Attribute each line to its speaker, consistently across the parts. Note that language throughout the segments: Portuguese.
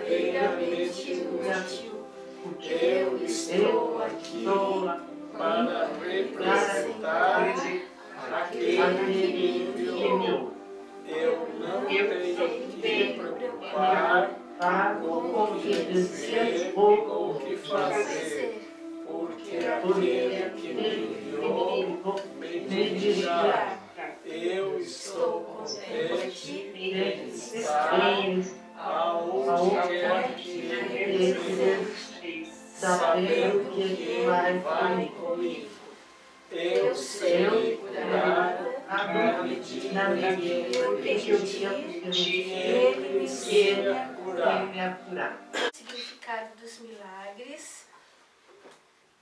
Speaker 1: verdadeiramente útil. Eu estou aqui para representar aquele que me enviou. Eu não tenho que me preocupar com o que dizer ou o que fazer, porque aquele que me enviou me dirá. Eu estou contente em estar aonde quer que ele esteja, sabendo que ele vai comigo. Eu sei cuidar na medida que eu permitir, ele me ensina a curar.
Speaker 2: Significado dos milagres.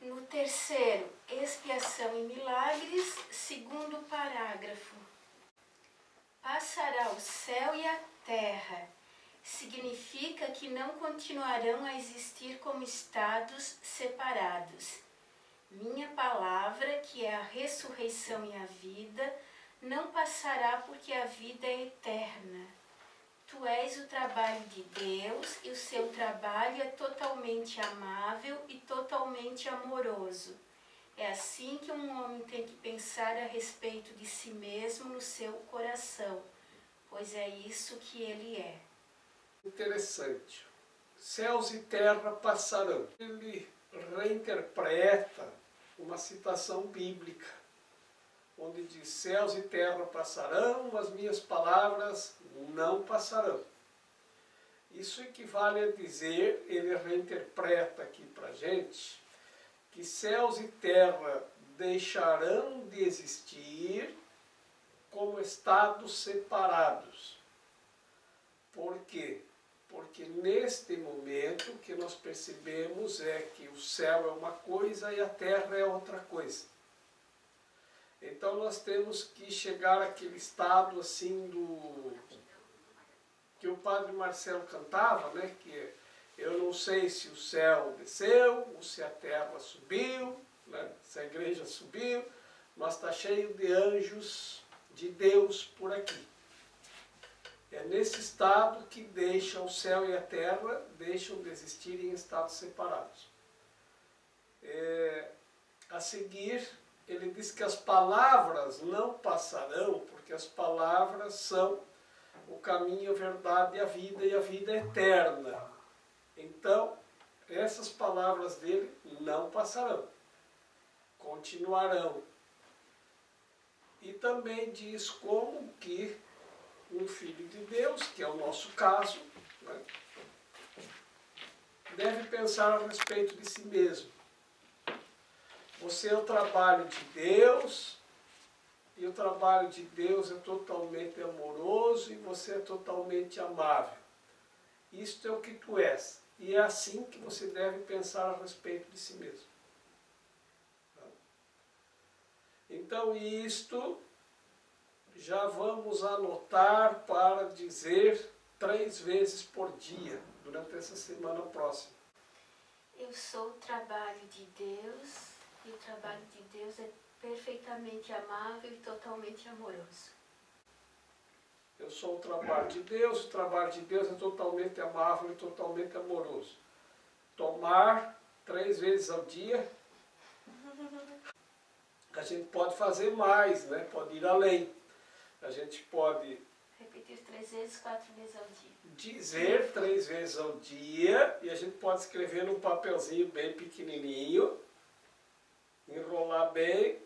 Speaker 2: No terceiro, expiação e milagres, segundo parágrafo. Passará o céu e a terra. Significa que não continuarão a existir como estados separados. Minha palavra, que é a ressurreição e a vida, não passará porque a vida é eterna. Tu és o trabalho de Deus e o seu trabalho é totalmente amável e totalmente amoroso. É assim que um homem tem que pensar a respeito de si mesmo no seu coração, pois é isso que ele é.
Speaker 1: Interessante. Céus e terra passarão. Ele reinterpreta uma citação bíblica, onde diz: céus e terra passarão, as minhas palavras não passarão. Isso equivale a dizer, ele reinterpreta aqui para a gente, que céus e terra deixarão de existir como estados separados. Por quê? Porque neste momento o que nós percebemos é que o céu é uma coisa e a terra é outra coisa. Então nós temos que chegar àquele estado assim do que o padre Marcelo cantava, né? Que eu não sei se o céu desceu ou se a terra subiu, né? Se a igreja subiu, mas está cheio de anjos de Deus por aqui. É nesse estado que deixa o céu e a terra deixam de existir em estados separados. A seguir, ele diz que as palavras não passarão, porque as palavras são o caminho, a verdade e a vida é eterna. Então, essas palavras dele não passarão, continuarão. E também diz como que um filho de Deus, que é o nosso caso, né, deve pensar a respeito de si mesmo. Você é o trabalho de Deus, e o trabalho de Deus é totalmente amoroso e você é totalmente amável. Isto é o que tu és. E é assim que você deve pensar a respeito de si mesmo. Então isto já vamos anotar para dizer 3 vezes por dia, durante essa semana próxima.
Speaker 2: Eu sou o trabalho de Deus, e o trabalho de Deus é perfeitamente amável e totalmente amoroso.
Speaker 1: Eu sou o trabalho de Deus, o trabalho de Deus é totalmente amável e totalmente amoroso. Tomar 3 vezes ao dia. A gente pode fazer mais, né? Pode ir além. A gente pode
Speaker 2: repetir 3 vezes, 4 vezes ao dia.
Speaker 1: Dizer 3 vezes ao dia, e a gente pode escrever num papelzinho bem pequenininho, enrolar bem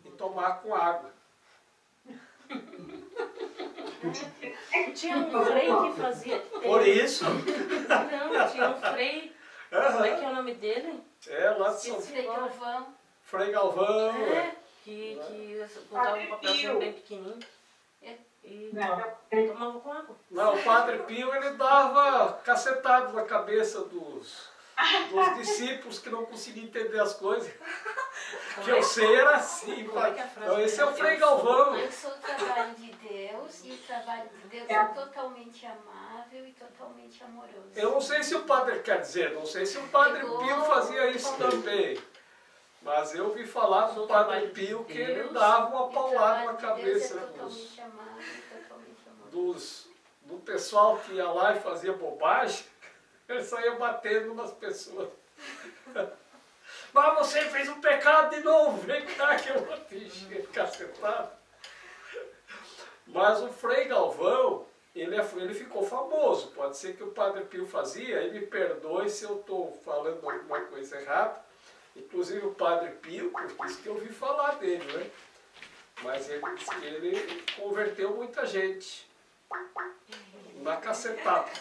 Speaker 1: e tomar com água.
Speaker 3: Tinha um frei que fazia...
Speaker 1: Por isso?
Speaker 3: Não, tinha um frei... Como é que é o nome dele?
Speaker 1: É, lá de São
Speaker 2: Frei Galvão.
Speaker 1: Frei Galvão.
Speaker 3: Que botava um papelzinho bem pequenininho. E tomava com água.
Speaker 1: Não, o Padre Pio, ele dava cacetado na cabeça dos discípulos que não conseguiam entender as coisas. Que eu sei era assim. Então, esse é o Frei Galvão.
Speaker 2: Eu sou o trabalho de Deus, e o trabalho de Deus é totalmente amável e totalmente amoroso.
Speaker 1: Eu não sei se o Padre, quer dizer, não sei se o Padre Pio fazia isso também. Mas eu ouvi falar do Padre Pio que ele dava uma paulada na cabeça do pessoal que ia lá e fazia bobagem. Ele saía batendo nas pessoas. Mas você fez um pecado de novo, vem cá que eu vou te encher, cacetado. Mas o Frei Galvão, ele ficou famoso. Pode ser que o Padre Pio fazia, e me perdoe se eu estou falando alguma coisa errada. Inclusive o Padre Pio, por isso que eu ouvi falar dele, né? Mas ele disse que ele converteu muita gente na cacetada.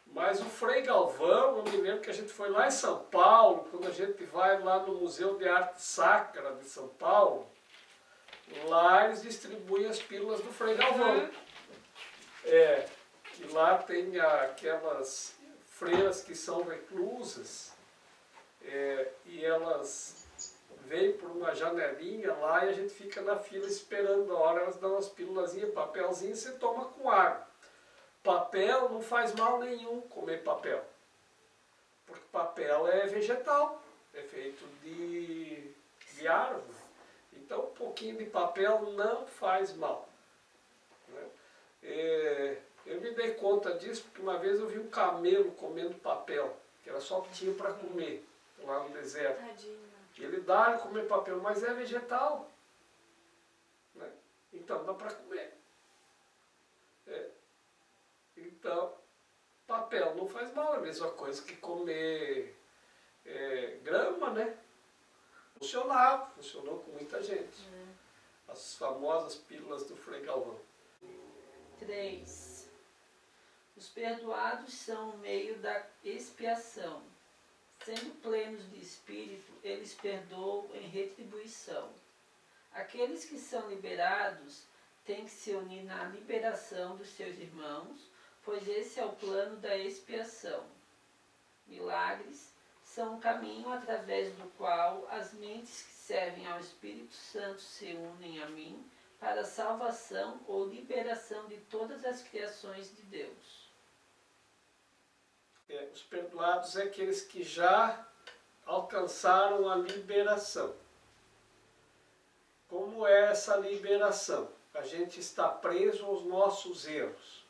Speaker 1: Mas o Frei Galvão, eu me lembro que a gente foi lá em São Paulo, quando a gente vai lá no Museu de Arte Sacra de São Paulo, lá eles distribuem as pílulas do Frei Galvão. E lá tem aquelas freiras que são reclusas, e elas vêm por uma janelinha lá e a gente fica na fila esperando a hora, elas dão umas pílulazinhas, papelzinho, você toma com água. Papel não faz mal nenhum comer papel, porque papel é vegetal, é feito de árvore, então um pouquinho de papel não faz mal. Né? Eu me dei conta disso porque uma vez eu vi um camelo comendo papel, que era só o que tinha para comer, lá no deserto. Ele dá de comer papel, mas é vegetal. Né? Então dá para comer. Então, papel não faz mal, é a mesma coisa que comer grama, né? Funcionou com muita gente. As famosas pílulas do Frei Galvão.
Speaker 4: 3. Os perdoados são o meio da expiação. Sendo plenos de espírito, eles perdoam em retribuição. Aqueles que são liberados têm que se unir na liberação dos seus irmãos, pois esse é o plano da expiação. Milagres são um caminho através do qual as mentes que servem ao Espírito Santo se unem a mim para a salvação ou liberação de todas as criações de Deus.
Speaker 1: Os perdoados é aqueles que já alcançaram a liberação. Como é essa liberação? A gente está preso aos nossos erros.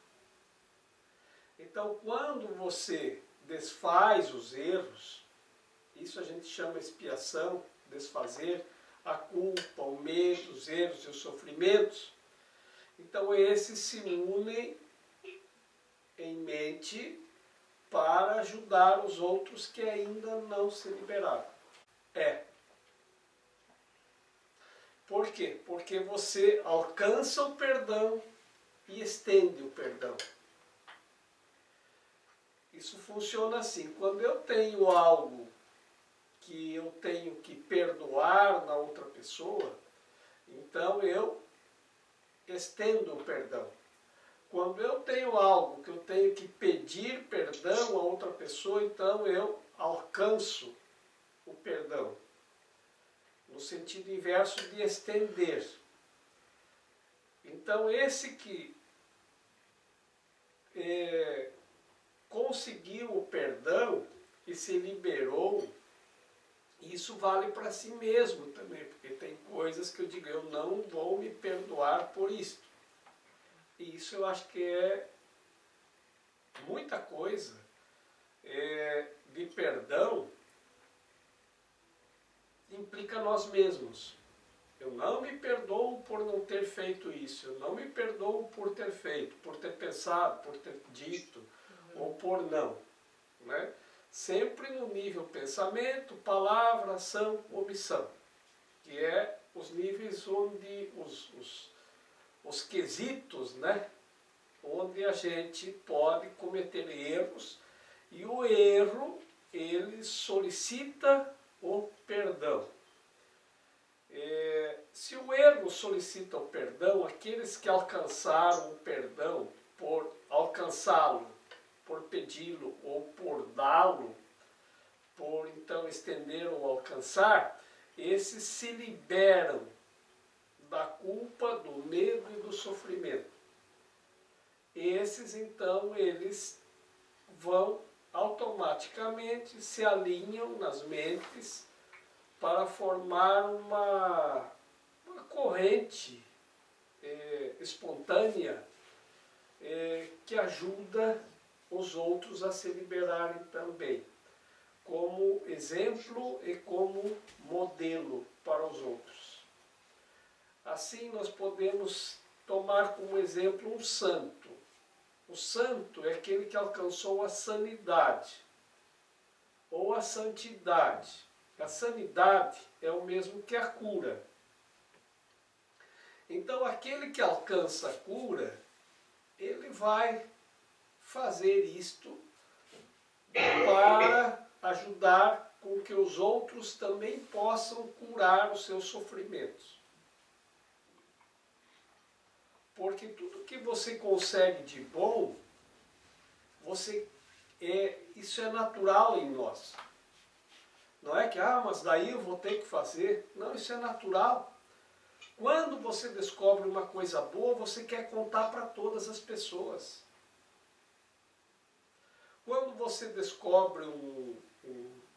Speaker 1: Então, quando você desfaz os erros, isso a gente chama expiação, desfazer a culpa, o medo, os erros e os sofrimentos. Então, esses se unem em mente para ajudar os outros que ainda não se liberaram. Por quê? Porque você alcança o perdão e estende o perdão. Isso funciona assim, quando eu tenho algo que eu tenho que perdoar na outra pessoa, então eu estendo o perdão. Quando eu tenho algo que eu tenho que pedir perdão a outra pessoa, então eu alcanço o perdão. No sentido inverso de estender. Então esse que conseguiu o perdão e se liberou, isso vale para si mesmo também, porque tem coisas que eu digo, eu não vou me perdoar por isto. E isso eu acho que é muita coisa de perdão, implica nós mesmos. Eu não me perdoo por não ter feito isso, eu não me perdoo por ter feito, por ter pensado, por ter dito, ou por não. Né? Sempre no nível pensamento, palavra, ação, omissão, que é os níveis onde os quesitos, né? Onde a gente pode cometer erros, e o erro, ele solicita o perdão. Se o erro solicita o perdão, aqueles que alcançaram o perdão por alcançá-lo, por pedi-lo ou por dá-lo, por então estender ou alcançar, esses se liberam da culpa, do medo e do sofrimento. Esses então, eles vão automaticamente, se alinham nas mentes para formar uma corrente espontânea que ajuda os outros a se liberarem também, como exemplo e como modelo para os outros. Assim nós podemos tomar como exemplo um santo. O santo é aquele que alcançou a sanidade ou a santidade. A sanidade é o mesmo que a cura. Então aquele que alcança a cura, ele vai fazer isto para ajudar com que os outros também possam curar os seus sofrimentos. Porque tudo que você consegue de bom, isso é natural em nós. Não é que, mas daí eu vou ter que fazer. Não, isso é natural. Quando você descobre uma coisa boa, você quer contar para todas as pessoas. Quando você descobre um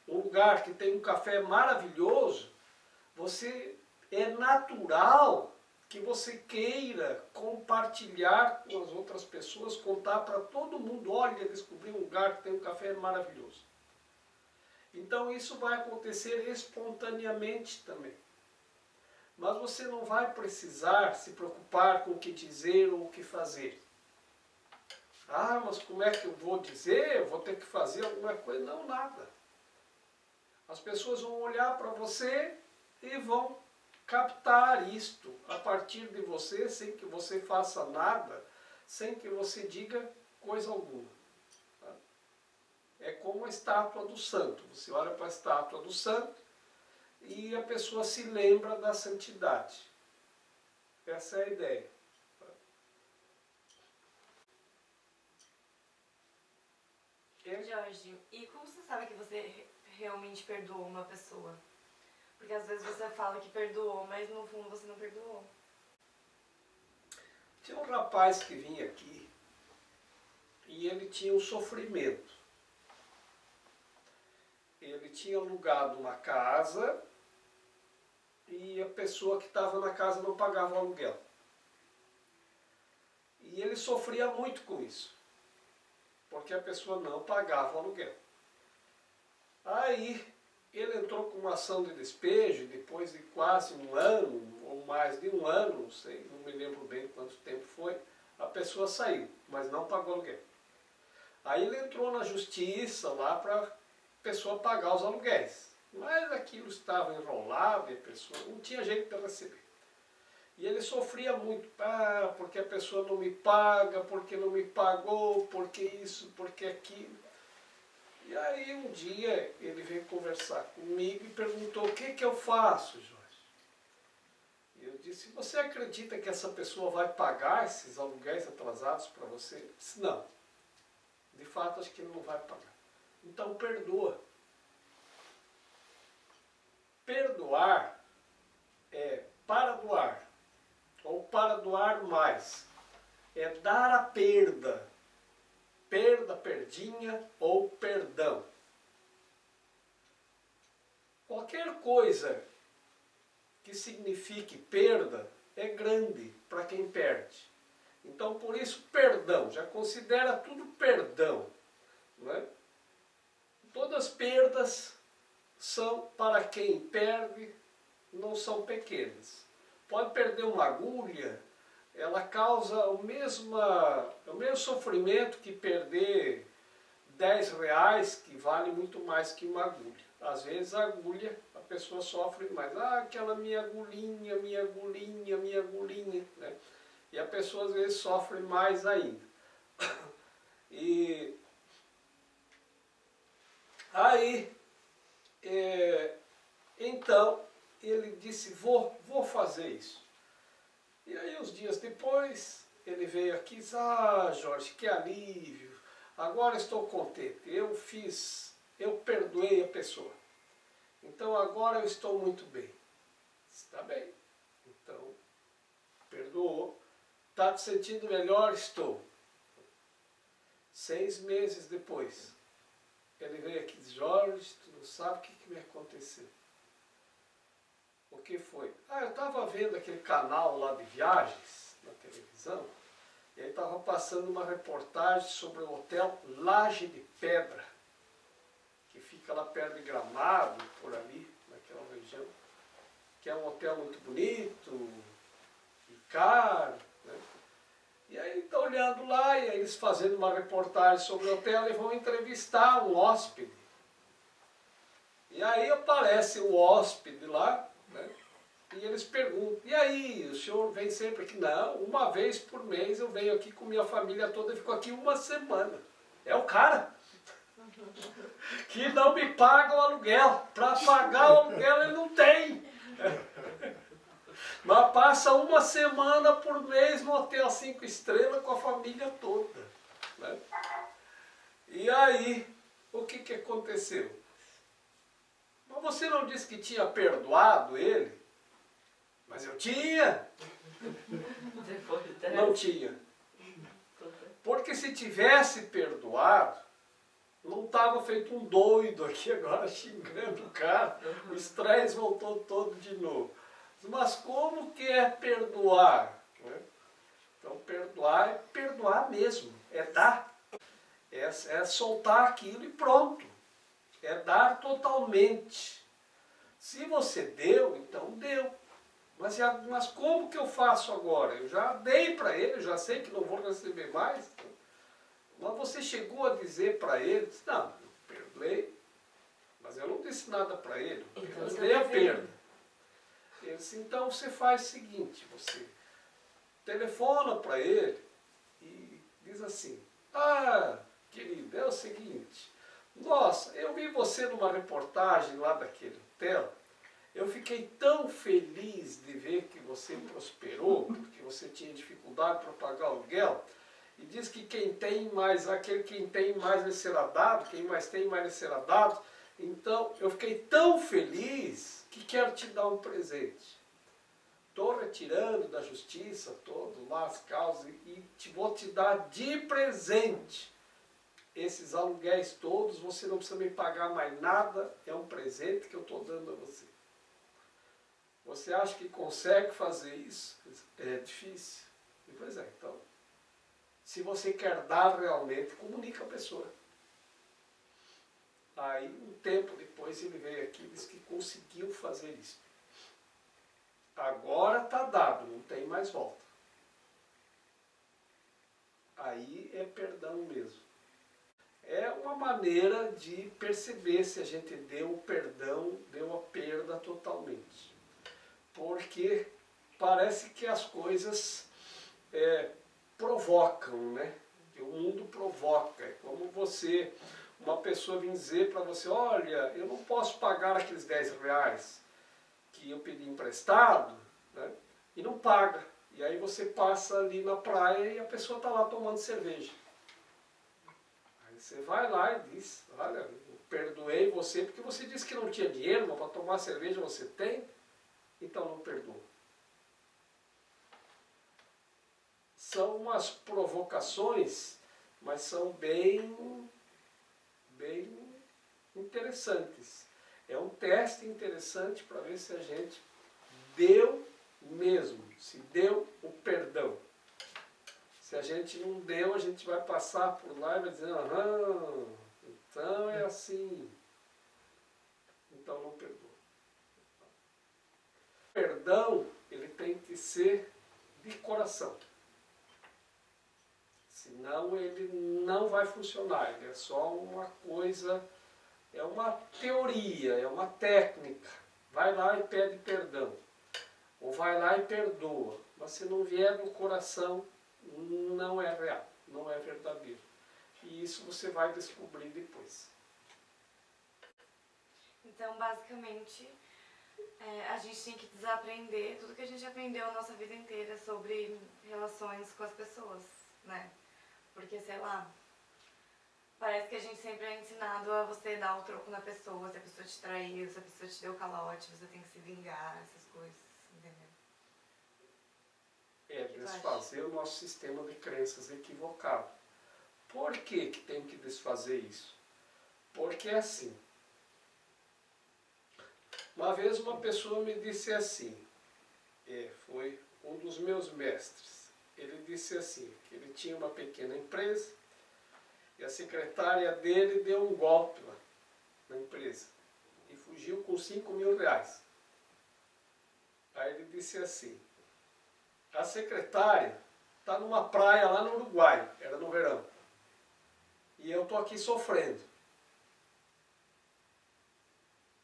Speaker 1: lugar que tem um café maravilhoso, é natural que você queira compartilhar com as outras pessoas, contar para todo mundo, olha, descobri um lugar que tem um café maravilhoso. Então isso vai acontecer espontaneamente também. Mas você não vai precisar se preocupar com o que dizer ou o que fazer. Mas como é que eu vou dizer? Eu vou ter que fazer alguma coisa? Não, nada. As pessoas vão olhar para você e vão captar isto a partir de você, sem que você faça nada, sem que você diga coisa alguma. É como a estátua do santo. Você olha para a estátua do santo e a pessoa se lembra da santidade. Essa é a ideia.
Speaker 5: Jorge, e como você sabe que você realmente perdoou uma pessoa? Porque às vezes você fala que perdoou, mas no fundo você não perdoou.
Speaker 1: Tinha um rapaz que vinha aqui e ele tinha um sofrimento. Ele tinha alugado uma casa e a pessoa que estava na casa não pagava o aluguel. E ele sofria muito com isso, porque a pessoa não pagava o aluguel. Aí ele entrou com uma ação de despejo, depois de quase um ano, ou mais de um ano, não sei, não me lembro bem quanto tempo foi, a pessoa saiu, mas não pagou aluguel. Aí ele entrou na justiça lá para a pessoa pagar os aluguéis. Mas aquilo estava enrolado e a pessoa não tinha jeito de receber. E ele sofria muito, porque a pessoa não me paga, porque não me pagou, porque isso, porque aquilo. E aí um dia ele veio conversar comigo e perguntou, o que eu faço, Jorge? E eu disse, você acredita que essa pessoa vai pagar esses aluguéis atrasados para você? Ele disse, não. De fato, acho que ele não vai pagar. Então perdoa. Perdoar é para doar, ou para doar mais. É dar a perda. Perda, perdinha ou perdão. Qualquer coisa que signifique perda é grande para quem perde. Então, por isso, perdão. Já considera tudo perdão. Não é? Todas as perdas são para quem perde, não são pequenas. Pode perder uma agulha, ela causa o mesmo sofrimento que perder 10 reais, que vale muito mais que uma agulha. Às vezes a agulha, a pessoa sofre mais. Aquela minha agulhinha, minha agulhinha, minha agulhinha. Né? E a pessoa às vezes sofre mais ainda. E aí, então, ele disse, vou fazer isso. E aí, uns dias depois, ele veio aqui e disse, Jorge, que alívio, agora estou contente, eu perdoei a pessoa. Então, agora eu estou muito bem. Está bem. Então, perdoou. Está te sentindo melhor? Estou. 6 meses depois, ele veio aqui e disse, Jorge, tu não sabe o que me aconteceu. O que foi? Eu estava vendo aquele canal lá de viagens na televisão, e aí estava passando uma reportagem sobre o hotel Laje de Pedra, que fica lá perto de Gramado, por ali, naquela região, que é um hotel muito bonito e caro, né? E aí está olhando lá, e aí eles fazendo uma reportagem sobre o hotel e vão entrevistar um hóspede. E aí aparece o hóspede lá, né? E eles perguntam, e aí, o senhor vem sempre aqui? Não, uma vez por mês eu venho aqui com minha família toda e fico aqui uma semana. É o cara que não me paga o aluguel. Para pagar o aluguel ele não tem. Mas passa uma semana por mês no hotel 5 estrelas com a família toda, né? E aí, o que aconteceu? Mas você não disse que tinha perdoado ele? Mas eu tinha. Não tinha. Porque se tivesse perdoado, não estava feito um doido aqui agora xingando o cara. O estresse voltou todo de novo. Mas como que é perdoar? Então perdoar é perdoar mesmo. É dar. É soltar aquilo e pronto. É dar totalmente. Se você deu, então deu. Mas como que eu faço agora? Eu já dei para ele, eu já sei que não vou receber mais. Mas você chegou a dizer para ele, não, eu perdoei, mas eu não disse nada para ele, eu dei a perda. Ele disse, então você faz o seguinte, você telefona para ele e diz assim, querido, é o seguinte, nossa, eu vi você numa reportagem lá daquele hotel, eu fiquei tão feliz de ver que você prosperou, porque você tinha dificuldade para pagar o aluguel, e diz que quem tem mais lhe será dado, quem mais tem, mais lhe será dado. Então, eu fiquei tão feliz que quero te dar um presente. Estou retirando da justiça todo lá as causas e vou te dar de presente esses aluguéis todos, você não precisa me pagar mais nada, é um presente que eu estou dando a você. Você acha que consegue fazer isso? É difícil. E, pois é, então, se você quer dar realmente, comunica a pessoa. Aí, um tempo depois, ele veio aqui e disse que conseguiu fazer isso. Agora está dado, não tem mais volta. Aí é perdão mesmo. É uma maneira de perceber se a gente deu o perdão, deu a perda totalmente. Porque parece que as coisas provocam, né? O mundo provoca. É como uma pessoa vir dizer para você, olha, eu não posso pagar aqueles 10 reais que eu pedi emprestado, né? E não paga. E aí você passa ali na praia e a pessoa está lá tomando cerveja. Aí você vai lá e diz, olha, eu perdoei você porque você disse que não tinha dinheiro, mas para tomar cerveja você tem, então não perdoa. São umas provocações, mas são bem interessantes. É um teste interessante para ver se a gente deu mesmo, se deu o perdão. Se a gente não deu, a gente vai passar por lá e vai dizer, então é assim. Então não perdoa. O perdão, ele tem que ser de coração. Senão ele não vai funcionar, ele é só uma coisa, é uma teoria, é uma técnica. Vai lá e pede perdão. Ou vai lá e perdoa. Mas se não vier do coração, não é real, não é verdadeiro. E isso você vai descobrir depois.
Speaker 5: Então, basicamente, a gente tem que desaprender tudo que a gente aprendeu a nossa vida inteira sobre relações com as pessoas, né? Porque, sei lá, parece que a gente sempre é ensinado a você dar o troco na pessoa, se a pessoa te traiu, se a pessoa te deu calote, você tem que se vingar, essas coisas, entendeu?
Speaker 1: É desfazer o nosso sistema de crenças equivocado. Por que tem que desfazer isso? Porque é assim. Uma vez uma pessoa me disse assim, foi um dos meus mestres, ele disse assim, que ele tinha uma pequena empresa e a secretária dele deu um golpe lá na empresa e fugiu com 5 mil reais. Aí ele disse assim, a secretária está numa praia lá no Uruguai, era no verão, e eu estou aqui sofrendo.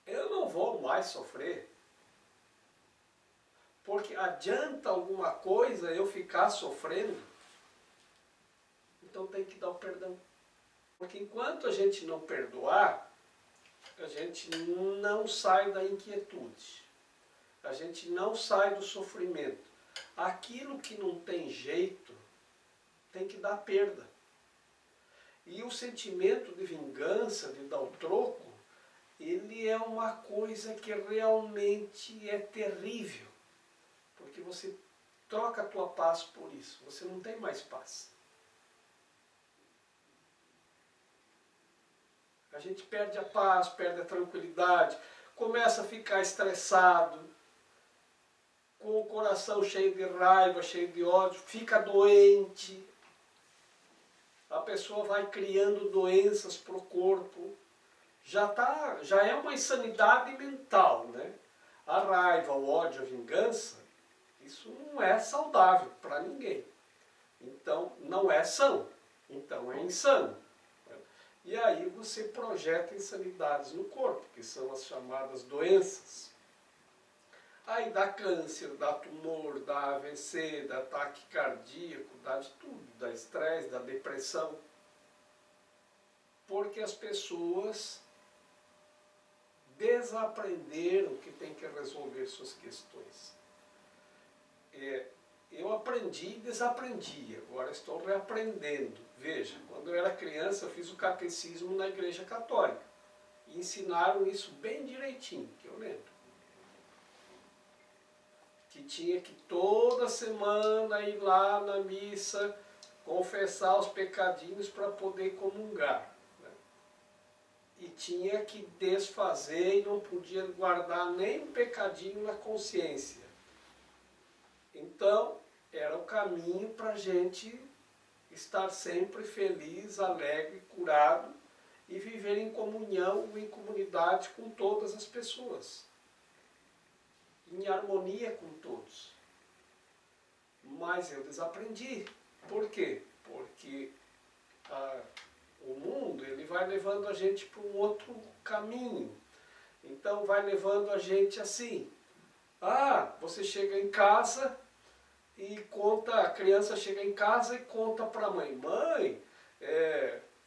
Speaker 1: Eu não vou mais sofrer, porque adianta alguma coisa eu ficar sofrendo? Então tem que dar o perdão. Porque enquanto a gente não perdoar, a gente não sai da inquietude, a gente não sai do sofrimento. Aquilo que não tem jeito, tem que dar perda. E o sentimento de vingança, de dar o troco, ele é uma coisa que realmente é terrível. Porque você troca a tua paz por isso, você não tem mais paz. A gente perde a paz, perde a tranquilidade, começa a ficar estressado, com o coração cheio de raiva, cheio de ódio, fica doente. A pessoa vai criando doenças para o corpo. Já é uma insanidade mental, né? A raiva, o ódio, a vingança, isso não é saudável para ninguém. Então, não é são. Então, é insano. E aí você projeta insanidades no corpo, que são as chamadas doenças. Aí dá câncer, dá tumor, dá AVC, dá ataque cardíaco, dá de tudo, dá estresse, dá depressão. Porque as pessoas desaprenderam que tem que resolver suas questões. Eu aprendi e desaprendi, agora estou reaprendendo. Veja, quando eu era criança eu fiz o catecismo na Igreja Católica. E ensinaram isso bem direitinho, que eu lembro. Que tinha que toda semana ir lá na missa, confessar os pecadinhos para poder comungar. Né? E tinha que desfazer e não podia guardar nem um pecadinho na consciência. Então, era o caminho para a gente estar sempre feliz, alegre, curado e viver em comunhão, em comunidade com todas as pessoas. Em harmonia com todos. Mas eu desaprendi. Por quê? Porque o mundo ele vai levando a gente para um outro caminho. Então vai levando a gente assim. Você chega em casa e conta, a criança chega em casa e conta para a mãe,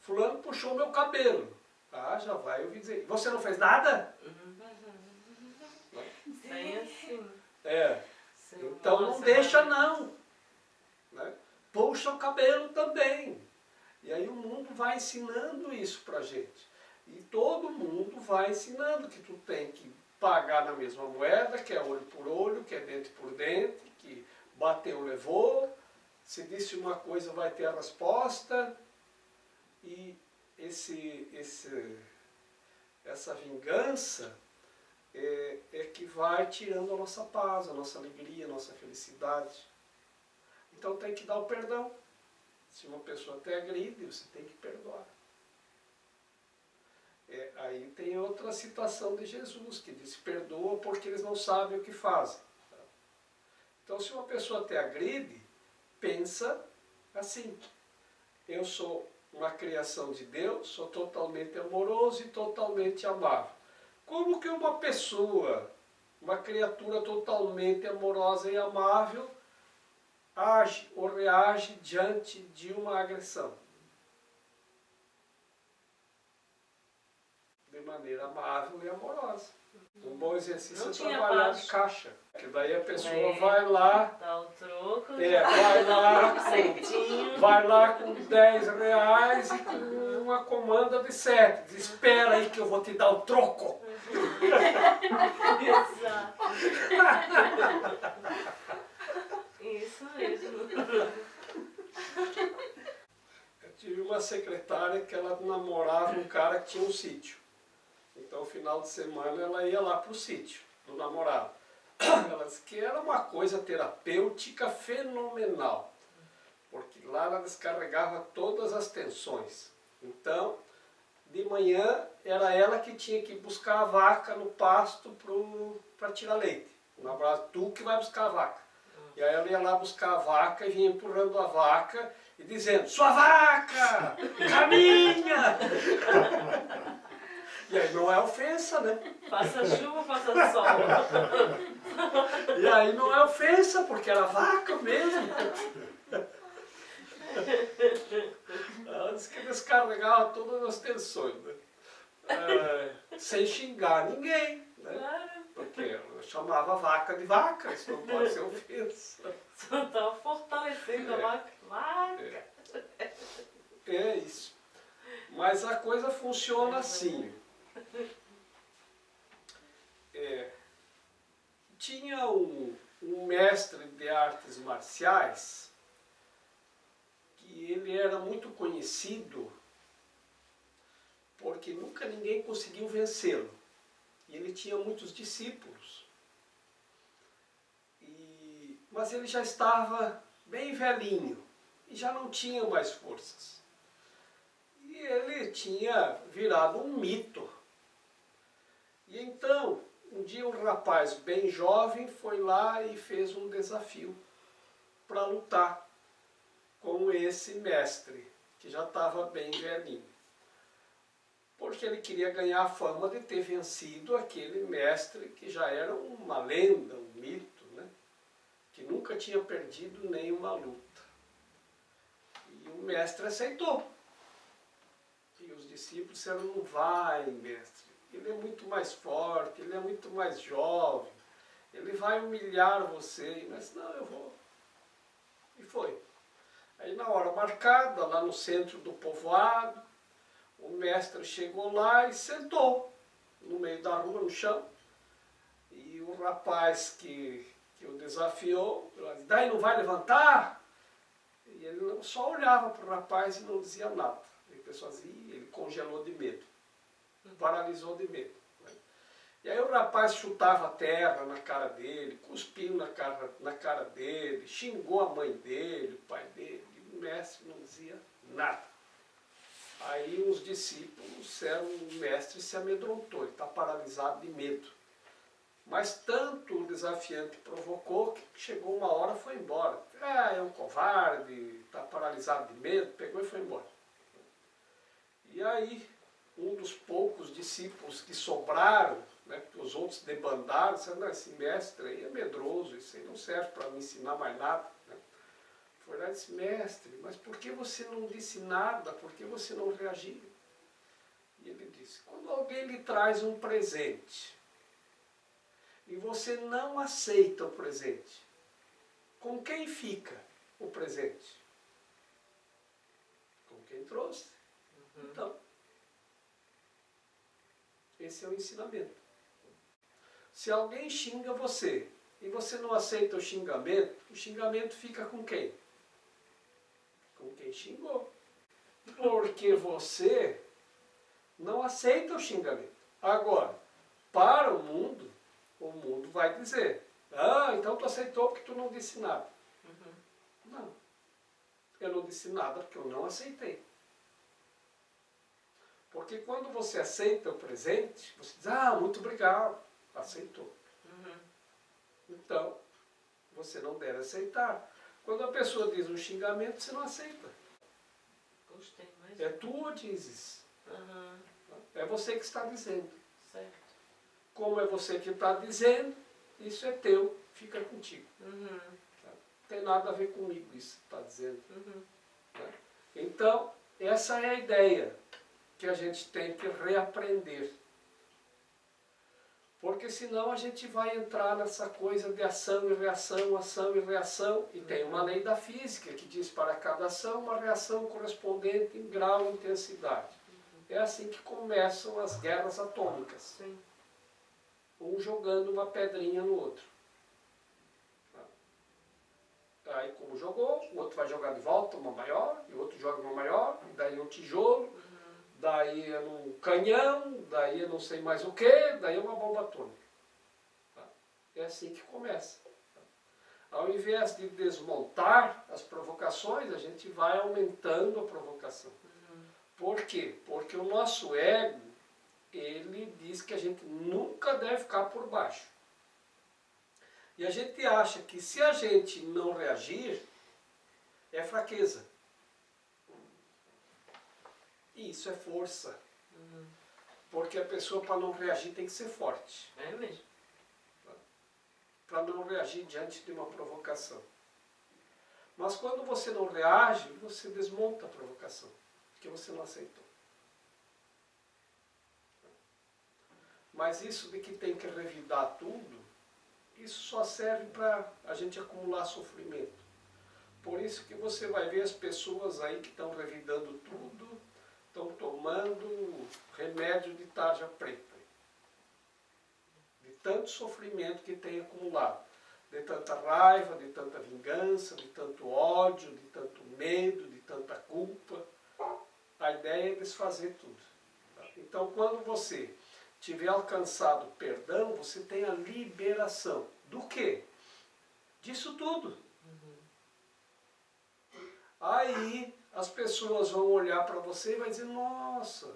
Speaker 1: fulano puxou meu cabelo. Já vai ouvir dizer, você não fez nada?
Speaker 3: Bem assim.
Speaker 1: Então não deixa não. Né? Puxa o cabelo também. E aí o mundo vai ensinando isso pra gente. E todo mundo vai ensinando que tu tem que pagar na mesma moeda, que é olho por olho, que é dente por dente, que bateu, levou. Se disse uma coisa, vai ter a resposta. E essa vingança é que vai tirando a nossa paz, a nossa alegria, a nossa felicidade. Então tem que dar o perdão. Se uma pessoa te agride, você tem que perdoar. Aí tem outra citação de Jesus, que diz, perdoa porque eles não sabem o que fazem. Então se uma pessoa te agride, pensa assim, eu sou uma criação de Deus, sou totalmente amoroso e totalmente amável. Como que uma pessoa, uma criatura totalmente amorosa e amável, age ou reage diante de uma agressão? De maneira amável e amorosa. Um bom exercício é trabalhar de caixa. Que daí a pessoa vai lá,
Speaker 3: dá o troco,
Speaker 1: vai lá com 10 reais e com uma comanda de 7. Diz, espera aí que eu vou te dar o troco.
Speaker 3: Exato. Isso mesmo.
Speaker 1: Eu tive uma secretária que ela namorava um cara que tinha um sítio. Então final de semana ela ia lá para o sítio do namorado. Ela disse que era uma coisa terapêutica fenomenal, porque lá ela descarregava todas as tensões. Então, de manhã era ela que tinha que buscar a vaca no pasto para tirar leite. O namorado, tu que vai buscar a vaca. E aí ela ia lá buscar a vaca e vinha empurrando a vaca e dizendo, sua vaca, caminha! E aí não é ofensa, né?
Speaker 3: Faça chuva, faça sol.
Speaker 1: E aí não é ofensa, porque era vaca mesmo. Ela disse que descarregava todas as tensões, né? Sem xingar ninguém, né?
Speaker 3: Claro.
Speaker 1: Porque ela chamava a vaca de vaca, isso não pode ser ofensa.
Speaker 3: Só estava fortalecendo a vaca.
Speaker 1: É isso. Mas a coisa funciona assim. Tinha um mestre de artes marciais que ele era muito conhecido porque nunca ninguém conseguiu vencê-lo. E ele tinha muitos discípulos. Mas ele já estava bem velhinho e já não tinha mais forças. E ele tinha virado um mito. E então, um dia um rapaz bem jovem foi lá e fez um desafio para lutar com esse mestre, que já estava bem velhinho. Porque ele queria ganhar a fama de ter vencido aquele mestre que já era uma lenda, um mito, né? Que nunca tinha perdido nenhuma luta. E o mestre aceitou. E os discípulos disseram, não vai, mestre. Ele é muito mais forte, ele é muito mais jovem, ele vai humilhar você. Mas não, eu vou. E foi. Aí na hora marcada, lá no centro do povoado, o mestre chegou lá e sentou no meio da rua, no chão. E o rapaz que o desafiou, disse, daí não vai levantar? E ele só olhava para o rapaz e não dizia nada. E a pessoa dizia, ele congelou de medo, paralisou de medo. Né? E aí o rapaz chutava a terra na cara dele, cuspiu na cara dele, xingou a mãe dele, o pai dele, e o mestre não dizia nada. Aí os discípulos disseram, o mestre se amedrontou, ele está paralisado de medo. Mas tanto o desafiante provocou que chegou uma hora e foi embora. É um covarde, está paralisado de medo, pegou e foi embora. E aí, um dos poucos discípulos que sobraram, né, porque os outros debandaram, disseram, não, esse mestre aí é medroso, isso aí não serve para me ensinar mais nada. Né? Foi lá e disse, mestre, mas por que você não disse nada? Por que você não reagiu? E ele disse, quando alguém lhe traz um presente, e você não aceita o presente, com quem fica o presente? Com quem trouxe. Então, esse é o ensinamento. Se alguém xinga você e você não aceita o xingamento fica com quem? Com quem xingou. Porque você não aceita o xingamento. Agora, para o mundo vai dizer, ah, então tu aceitou porque tu não disse nada. Não. Eu não disse nada porque eu não aceitei. Porque quando você aceita o presente, você diz, ah, muito obrigado, aceitou. Então, você não deve aceitar. Quando a pessoa diz um xingamento, você não aceita.
Speaker 3: Gostei, mas...
Speaker 1: É tu dizes. É você que está dizendo.
Speaker 3: Certo.
Speaker 1: Como é você que está dizendo, isso é teu, fica contigo. Não tem nada a ver comigo isso que está dizendo. Né? Então, essa é a ideia que a gente tem que reaprender. Porque senão a gente vai entrar nessa coisa de ação e reação, e tem uma lei da física que diz para cada ação uma reação correspondente em grau e intensidade. É assim que começam as guerras atômicas.
Speaker 3: Sim.
Speaker 1: Um jogando uma pedrinha no outro. Aí como jogou, o outro vai jogar de volta uma maior, e o outro joga uma maior, e daí um tijolo, daí é num canhão, daí é não sei mais o que, daí é uma bomba atômica. Tá? É assim que começa. Tá? Ao invés de desmontar as provocações, a gente vai aumentando a provocação. Por quê? Porque o nosso ego, ele diz que a gente nunca deve ficar por baixo. E a gente acha que se a gente não reagir, é fraqueza. E isso é força. Porque a pessoa, para não reagir, tem que ser forte.
Speaker 3: É mesmo.
Speaker 1: Para não reagir diante de uma provocação. Mas quando você não reage, você desmonta a provocação. Porque você não aceitou. Mas isso de que tem que revidar tudo, isso só serve para a gente acumular sofrimento. Por isso que você vai ver as pessoas aí que estão revidando tudo, estão tomando remédio de tarja preta. De tanto sofrimento que tem acumulado. De tanta raiva, de tanta vingança, de tanto ódio, de tanto medo, de tanta culpa. A ideia é desfazer tudo. Então, quando você tiver alcançado o perdão, você tem a liberação. Do quê? Disso tudo. Aí as pessoas vão olhar para você e vão dizer, nossa,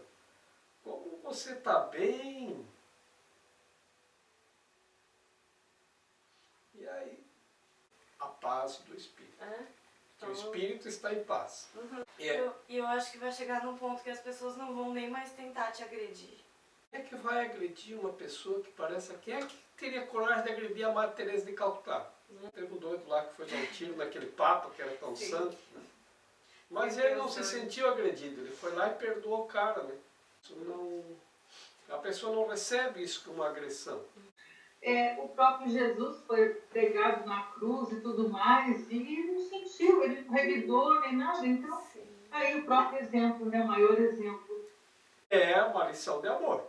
Speaker 1: como você está bem. E aí, a paz do Espírito. O Espírito está em paz.
Speaker 5: E eu acho que vai chegar num ponto que as pessoas não vão nem mais tentar te agredir.
Speaker 1: Quem é que vai agredir uma pessoa que parece... Quem é que teria coragem de agredir a Madre Teresa de Calcutá? Teve um doido lá que foi dar um tiro naquele papa que era tão santo. Né? Mas ele não se sentiu agredido, ele foi lá e perdoou o cara. Né? Isso não, a pessoa não recebe isso como uma agressão.
Speaker 6: O próprio Jesus foi pregado na cruz e tudo mais, e ele não sentiu, ele não revidou nem nada. Então, aí o próprio exemplo, né, o maior exemplo.
Speaker 1: É uma lição de amor.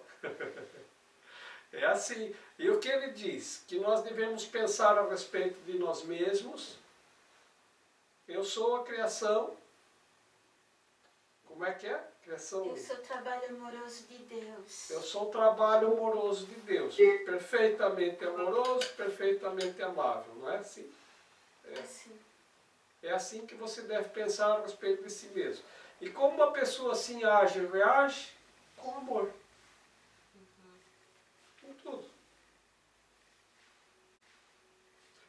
Speaker 1: É assim. E o que ele diz? Que nós devemos pensar a respeito de nós mesmos. Eu sou a criação. Como é que é? Criação.
Speaker 2: Eu sou o trabalho amoroso de Deus.
Speaker 1: Eu sou o trabalho amoroso de Deus. Perfeitamente amoroso, perfeitamente amável. Não é assim? É assim que você deve pensar a respeito de si mesmo. E como uma pessoa assim age e reage? Com amor. Com tudo.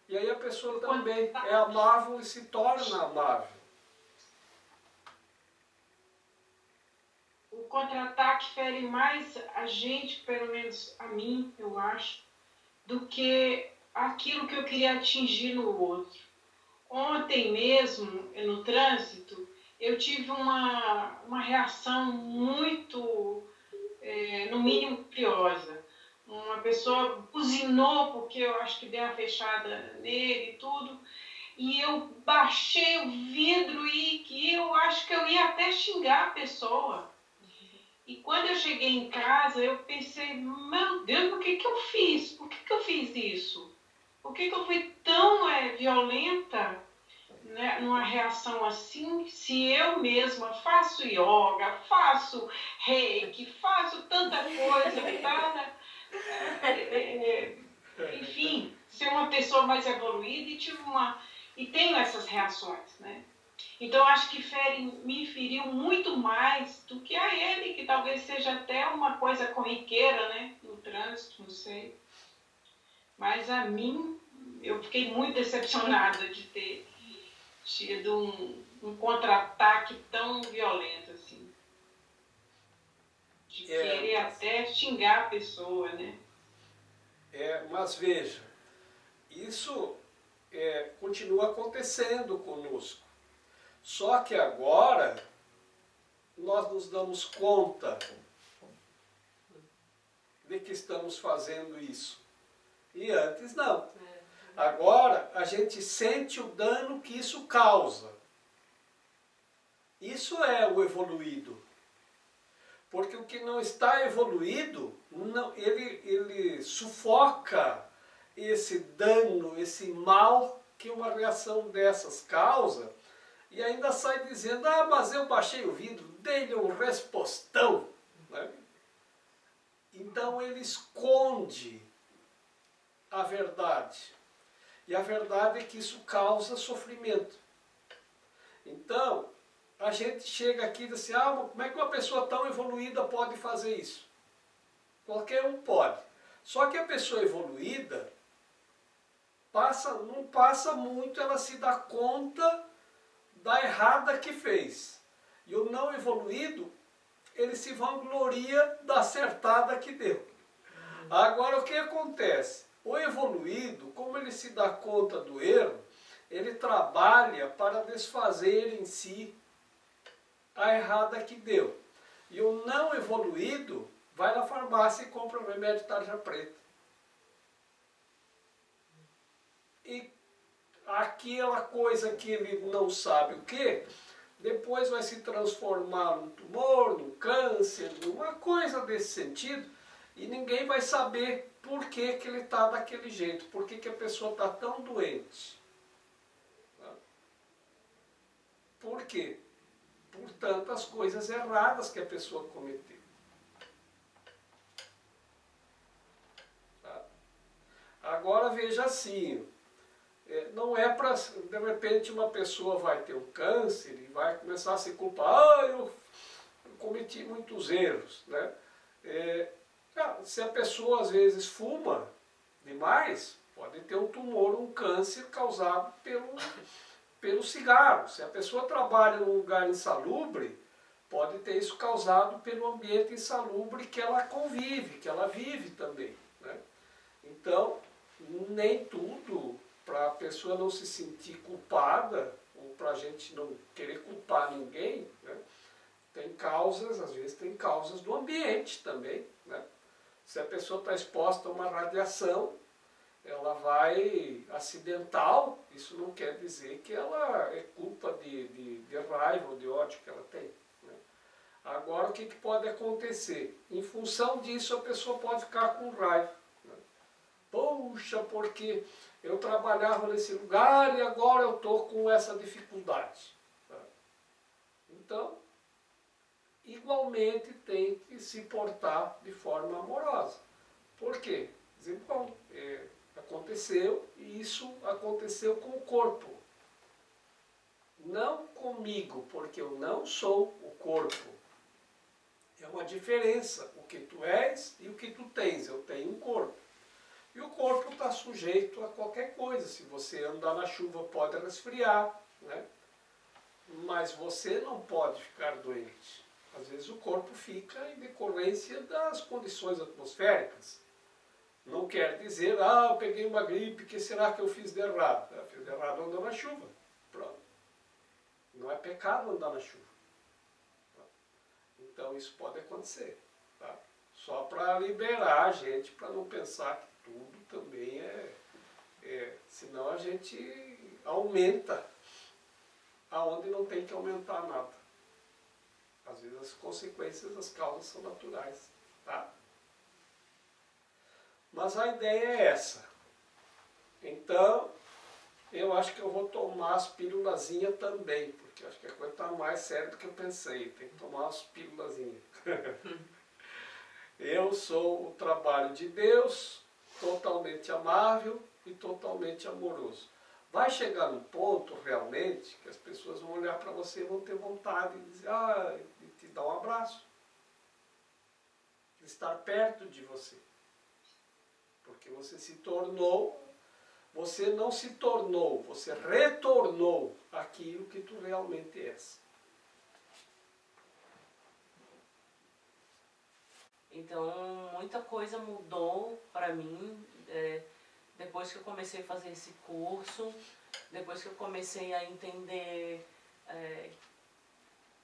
Speaker 1: E aí a pessoa também é amável e se torna amável.
Speaker 6: O contra-ataque fere mais a gente, pelo menos a mim, eu acho, do que aquilo que eu queria atingir no outro. Ontem mesmo, no trânsito, eu tive uma reação muito, no mínimo, curiosa. Uma pessoa buzinou porque eu acho que deu uma fechada nele e tudo. E eu baixei o vidro e que eu acho que eu ia até xingar a pessoa. E quando eu cheguei em casa, eu pensei, meu Deus, por que eu fiz? Por que eu fiz isso? Por que eu fui tão violenta, né, numa reação assim, se eu mesma faço yoga, faço reiki, faço tanta coisa para, enfim, ser uma pessoa mais evoluída e tenho essas reações, né? Então, acho que me feriu muito mais do que a ele, que talvez seja até uma coisa corriqueira, né? No trânsito, não sei. Mas a mim, eu fiquei muito decepcionada de ter tido um contra-ataque tão violento, assim. De querer até xingar a pessoa, né?
Speaker 1: Mas veja, isso continua acontecendo conosco. Só que agora nós nos damos conta de que estamos fazendo isso. E antes não. Agora a gente sente o dano que isso causa. Isso é o evoluído. Porque o que não está evoluído, ele sufoca esse dano, esse mal que uma reação dessas causa. e ainda sai dizendo, ah, mas eu baixei o vidro, dei-lhe um respostão. Né? Então ele esconde a verdade. E a verdade é que isso causa sofrimento. Então, a gente chega aqui e diz assim, ah, como é que uma pessoa tão evoluída pode fazer isso? Qualquer um pode. Só que a pessoa evoluída, não passa muito, ela se dá conta da errada que fez. E o não evoluído, ele se vangloria da acertada que deu. Agora, o que acontece? O evoluído, como ele se dá conta do erro, ele trabalha para desfazer em si a errada que deu. E o não evoluído vai na farmácia e compra um remédio de tarja preta. E aquela coisa que ele não sabe o que, depois vai se transformar num tumor, num câncer, numa coisa desse sentido, e ninguém vai saber por que, que ele está daquele jeito, por que, que a pessoa está tão doente. Por quê? Por tantas coisas erradas que a pessoa cometeu. Tá? Agora veja assim, não é para, de repente, uma pessoa vai ter um câncer e vai começar a se culpar, ah, eu cometi muitos erros. Né? Se a pessoa às vezes fuma demais, pode ter um tumor, um câncer causado pelo cigarro. Se a pessoa trabalha num lugar insalubre, pode ter isso causado pelo ambiente insalubre que ela convive, que ela vive também. Né? Então, nem tudo, para a pessoa não se sentir culpada, ou para a gente não querer culpar ninguém, né? Tem causas, às vezes tem causas do ambiente também. Né? Se a pessoa está exposta a uma radiação, ela vai acidental, isso não quer dizer que ela é culpa de raiva ou de ódio que ela tem. Né? Agora, o que pode acontecer? Em função disso, a pessoa pode ficar com raiva. Né? Poxa, porque eu trabalhava nesse lugar e agora eu estou com essa dificuldade. Né? Então, igualmente tem que se portar de forma amorosa. Por quê? Dizer, bom, aconteceu, e isso aconteceu com o corpo. Não comigo, porque eu não sou o corpo. É uma diferença, o que tu és e o que tu tens. Eu tenho um corpo. E o corpo está sujeito a qualquer coisa. Se você andar na chuva, pode resfriar, né? Mas você não pode ficar doente. Às vezes o corpo fica em decorrência das condições atmosféricas. Não quer dizer, ah, eu peguei uma gripe, o que será que eu fiz de errado? Eu fiz de errado andando na chuva. Pronto. Não é pecado andar na chuva. Então isso pode acontecer. Tá? Só para liberar a gente, para não pensar que tudo também senão a gente aumenta aonde não tem que aumentar nada. Às vezes as consequências das causas são naturais. Tá? Mas a ideia é essa. Então, eu acho que eu vou tomar as pílulazinhas também, porque acho que a coisa está mais séria do que eu pensei. Tem que tomar as pílulazinhas. Eu sou o trabalho de Deus, totalmente amável e totalmente amoroso. Vai chegar num ponto, realmente, que as pessoas vão olhar para você e vão ter vontade de dizer, de te dar um abraço. De estar perto de você. Porque você se tornou, você não se tornou, você retornou aquilo que tu realmente és.
Speaker 3: Então, muita coisa mudou para mim depois que eu comecei a fazer esse curso, depois que eu comecei a entender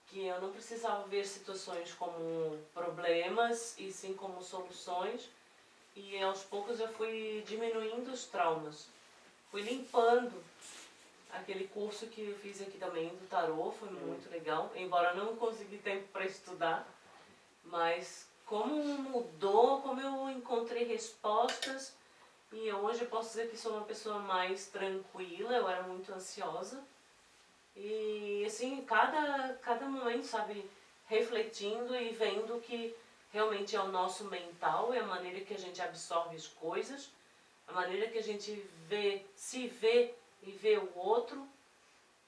Speaker 3: que eu não precisava ver situações como problemas e sim como soluções. E aos poucos eu fui diminuindo os traumas, fui limpando. Aquele curso que eu fiz aqui também do tarô foi muito legal, embora eu não consegui tempo para estudar, mas como mudou, como eu encontrei respostas, e hoje eu posso dizer que sou uma pessoa mais tranquila. Eu era muito ansiosa E assim, cada momento, sabe, refletindo e vendo que realmente é o nosso mental, é a maneira que a gente absorve as coisas, a maneira que a gente se vê e vê o outro.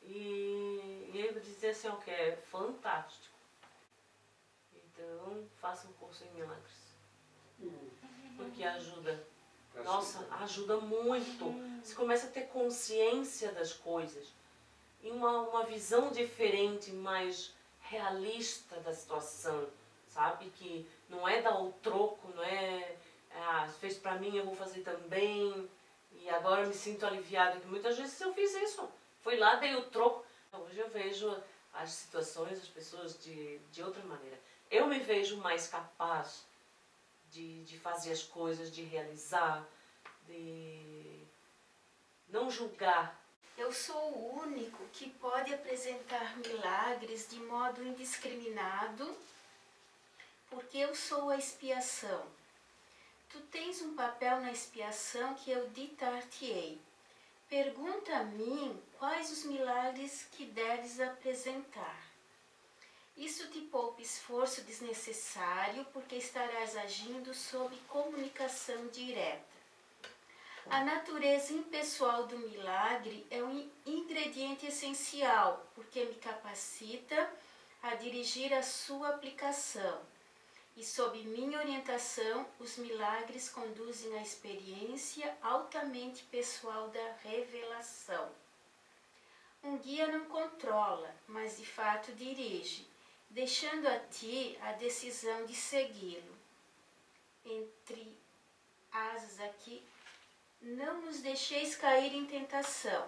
Speaker 3: E eu dizer assim, ó, que é fantástico. Então, faça um curso em milagres. Porque ajuda. Nossa, ajuda muito. Você começa a ter consciência das coisas. E uma visão diferente, mais realista da situação. Sabe? Que não é dar o troco, não é... Ah, fez pra mim, eu vou fazer também. E agora eu me sinto aliviada. Que muitas vezes eu fiz isso. Fui lá, dei o troco. Hoje eu vejo as situações, as pessoas de outra maneira. Eu me vejo mais capaz de fazer as coisas, de realizar, de não julgar.
Speaker 2: Eu sou o único que pode apresentar milagres de modo indiscriminado, porque eu sou a expiação. Tu tens um papel na expiação que eu ditar-te-ei. Pergunta a mim quais os milagres que deves apresentar. Isso te poupa esforço desnecessário, porque estarás agindo sob comunicação direta. A natureza impessoal do milagre é um ingrediente essencial, porque me capacita a dirigir a sua aplicação. E sob minha orientação, os milagres conduzem à experiência altamente pessoal da revelação. Um guia não controla, mas de fato dirige, deixando a ti a decisão de segui-lo. Entre asas aqui, não nos deixeis cair em tentação.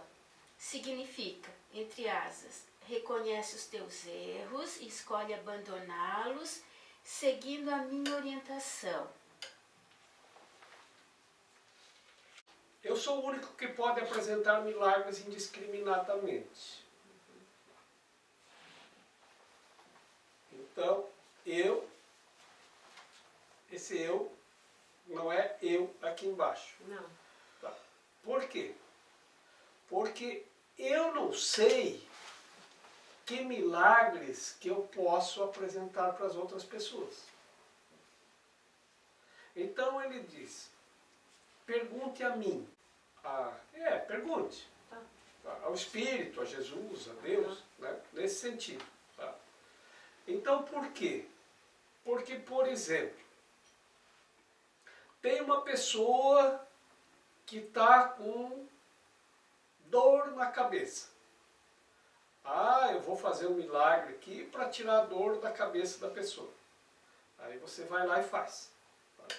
Speaker 2: Significa, entre asas, reconhece os teus erros e escolhe abandoná-los, seguindo a minha orientação.
Speaker 1: Eu sou o único que pode apresentar milagres indiscriminadamente. Então, esse eu, não é eu aqui embaixo.
Speaker 3: Não.
Speaker 1: Tá. Por quê? Porque eu não sei que milagres que eu posso apresentar para as outras pessoas. Então ele diz, pergunte a mim. Pergunte.
Speaker 3: Tá.
Speaker 1: Tá? Ao Espírito, a Jesus, a Deus, né? Nesse sentido. Tá? Então por quê? Porque, por exemplo, tem uma pessoa que está com dor na cabeça. Ah, eu vou fazer um milagre aqui para tirar a dor da cabeça da pessoa. Aí você vai lá e faz. Tá?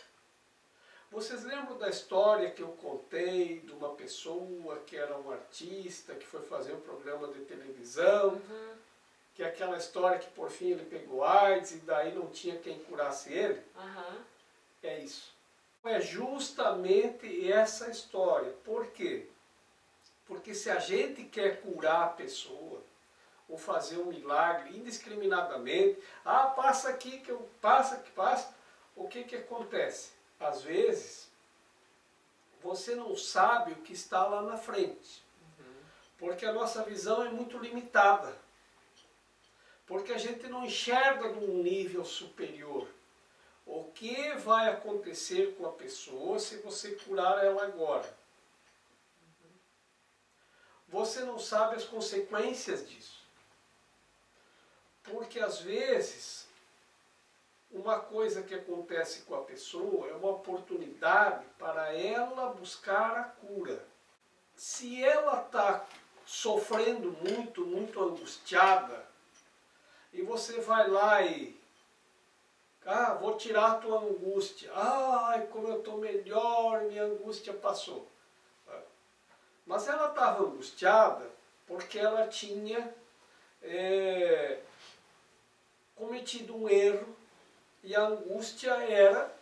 Speaker 1: Vocês lembram da história que eu contei de uma pessoa que era um artista, que foi fazer um programa de televisão, que é aquela história que por fim ele pegou AIDS e daí não tinha quem curasse ele? É isso. É justamente essa história. Por quê? Porque se a gente quer curar a pessoa, ou fazer um milagre indiscriminadamente, passa aqui, que eu passa, o que acontece? Às vezes, você não sabe o que está lá na frente, porque a nossa visão é muito limitada, porque a gente não enxerga de um nível superior. O que vai acontecer com a pessoa se você curar ela agora? Você não sabe as consequências disso. Porque às vezes, uma coisa que acontece com a pessoa é uma oportunidade para ela buscar a cura. Se ela está sofrendo muito, muito angustiada, e você vai lá e vou tirar a tua angústia. Ai, como eu estou melhor, minha angústia passou. Mas ela estava angustiada porque ela tinha cometido um erro, e a angústia era,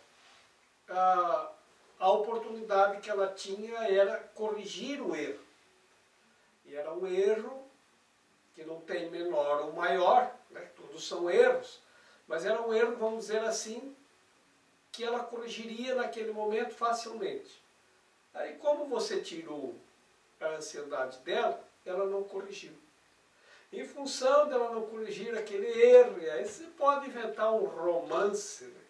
Speaker 1: a oportunidade que ela tinha era corrigir o erro. E era um erro que não tem menor ou maior, né? Todos são erros, mas era um erro, vamos dizer assim, que ela corrigiria naquele momento facilmente. Aí como você tirou a ansiedade dela, ela não corrigiu. Em função dela não corrigir aquele erro, e aí você pode inventar um romance, né,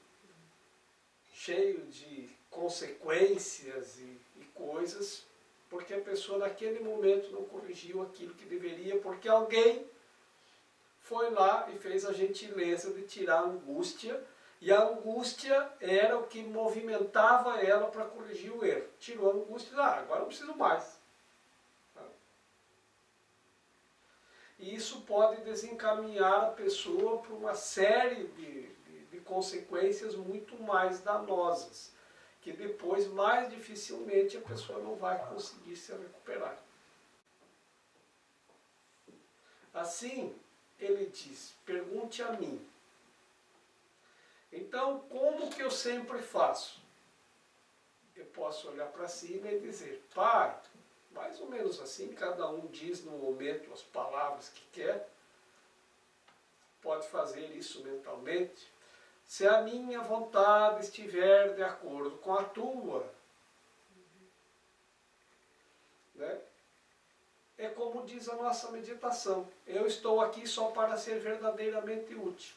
Speaker 1: cheio de consequências e coisas, porque a pessoa naquele momento não corrigiu aquilo que deveria, porque alguém foi lá e fez a gentileza de tirar a angústia, e a angústia era o que movimentava ela para corrigir o erro. Tirou a angústia e agora não preciso mais. E isso pode desencaminhar a pessoa para uma série de consequências muito mais danosas, que depois, mais dificilmente, a pessoa não vai conseguir se recuperar. Assim, ele diz, pergunte a mim. Então, como que eu sempre faço? Eu posso olhar para cima e dizer, Pai, mais ou menos assim, cada um diz no momento as palavras que quer, pode fazer isso mentalmente. Se a minha vontade estiver de acordo com a tua, né? É como diz a nossa meditação, eu estou aqui só para ser verdadeiramente útil.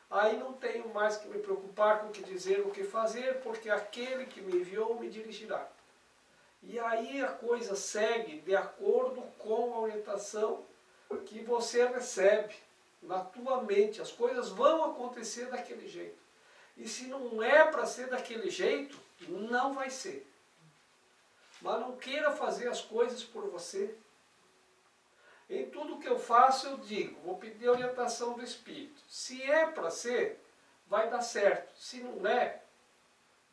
Speaker 1: Aí não tenho mais que me preocupar com o que dizer, o que fazer, porque aquele que me enviou me dirigirá. E aí a coisa segue de acordo com a orientação que você recebe na tua mente. As coisas vão acontecer daquele jeito. E se não é para ser daquele jeito, não vai ser. Mas não queira fazer as coisas por você. Em tudo que eu faço, eu digo, vou pedir a orientação do Espírito. Se é para ser, vai dar certo. Se não é,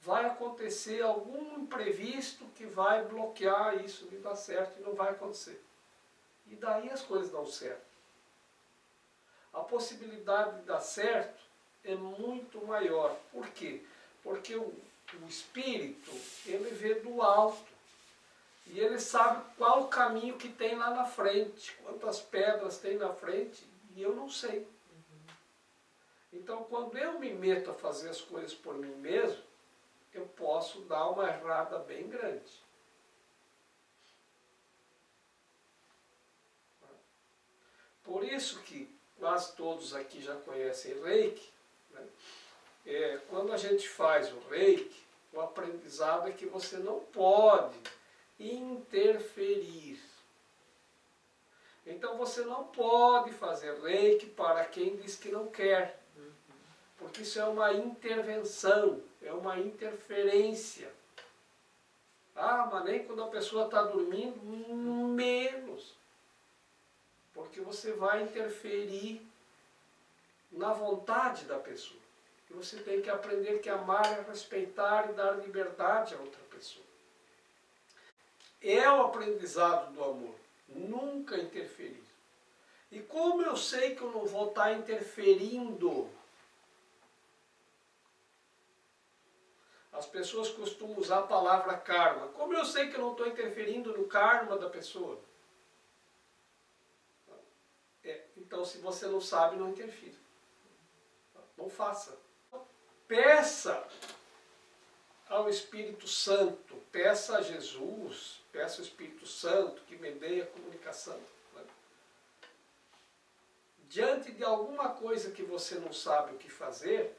Speaker 1: vai acontecer algum imprevisto que vai bloquear isso de dar certo e não vai acontecer. E daí as coisas dão certo. A possibilidade de dar certo é muito maior. Por quê? Porque o Espírito, ele vê do alto. E ele sabe qual o caminho que tem lá na frente, quantas pedras tem na frente, e eu não sei. Então, quando eu me meto a fazer as coisas por mim mesmo, eu posso dar uma errada bem grande. Por isso que quase todos aqui já conhecem Reiki, né? Quando a gente faz o Reiki, o aprendizado é que você não pode interferir. Então você não pode fazer Reiki para quem diz que não quer, porque isso é uma intervenção, é uma interferência. Mas nem quando a pessoa está dormindo, menos, porque você vai interferir na vontade da pessoa. E você tem que aprender que amar é respeitar e dar liberdade a outra pessoa. É o aprendizado do amor, nunca interferir. E como eu sei que eu não vou estar interferindo? As pessoas costumam usar a palavra karma. Como eu sei que eu não estou interferindo no karma da pessoa? Então, se você não sabe, não interfira. Não faça. Peça ao Espírito Santo, peça a Jesus, peça ao Espírito Santo que me dê a comunicação. Né? Diante de alguma coisa que você não sabe o que fazer,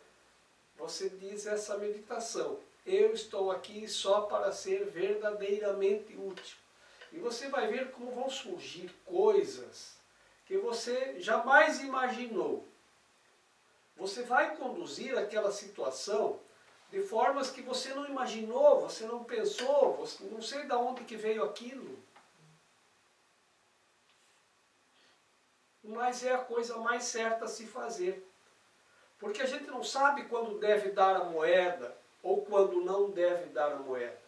Speaker 1: você diz essa meditação. Eu estou aqui só para ser verdadeiramente útil. E você vai ver como vão surgir coisas que você jamais imaginou. Você vai conduzir aquela situação de formas que você não imaginou, você não pensou, você não sei de onde que veio aquilo. Mas é a coisa mais certa a se fazer. Porque a gente não sabe quando deve dar a moeda ou quando não deve dar a moeda.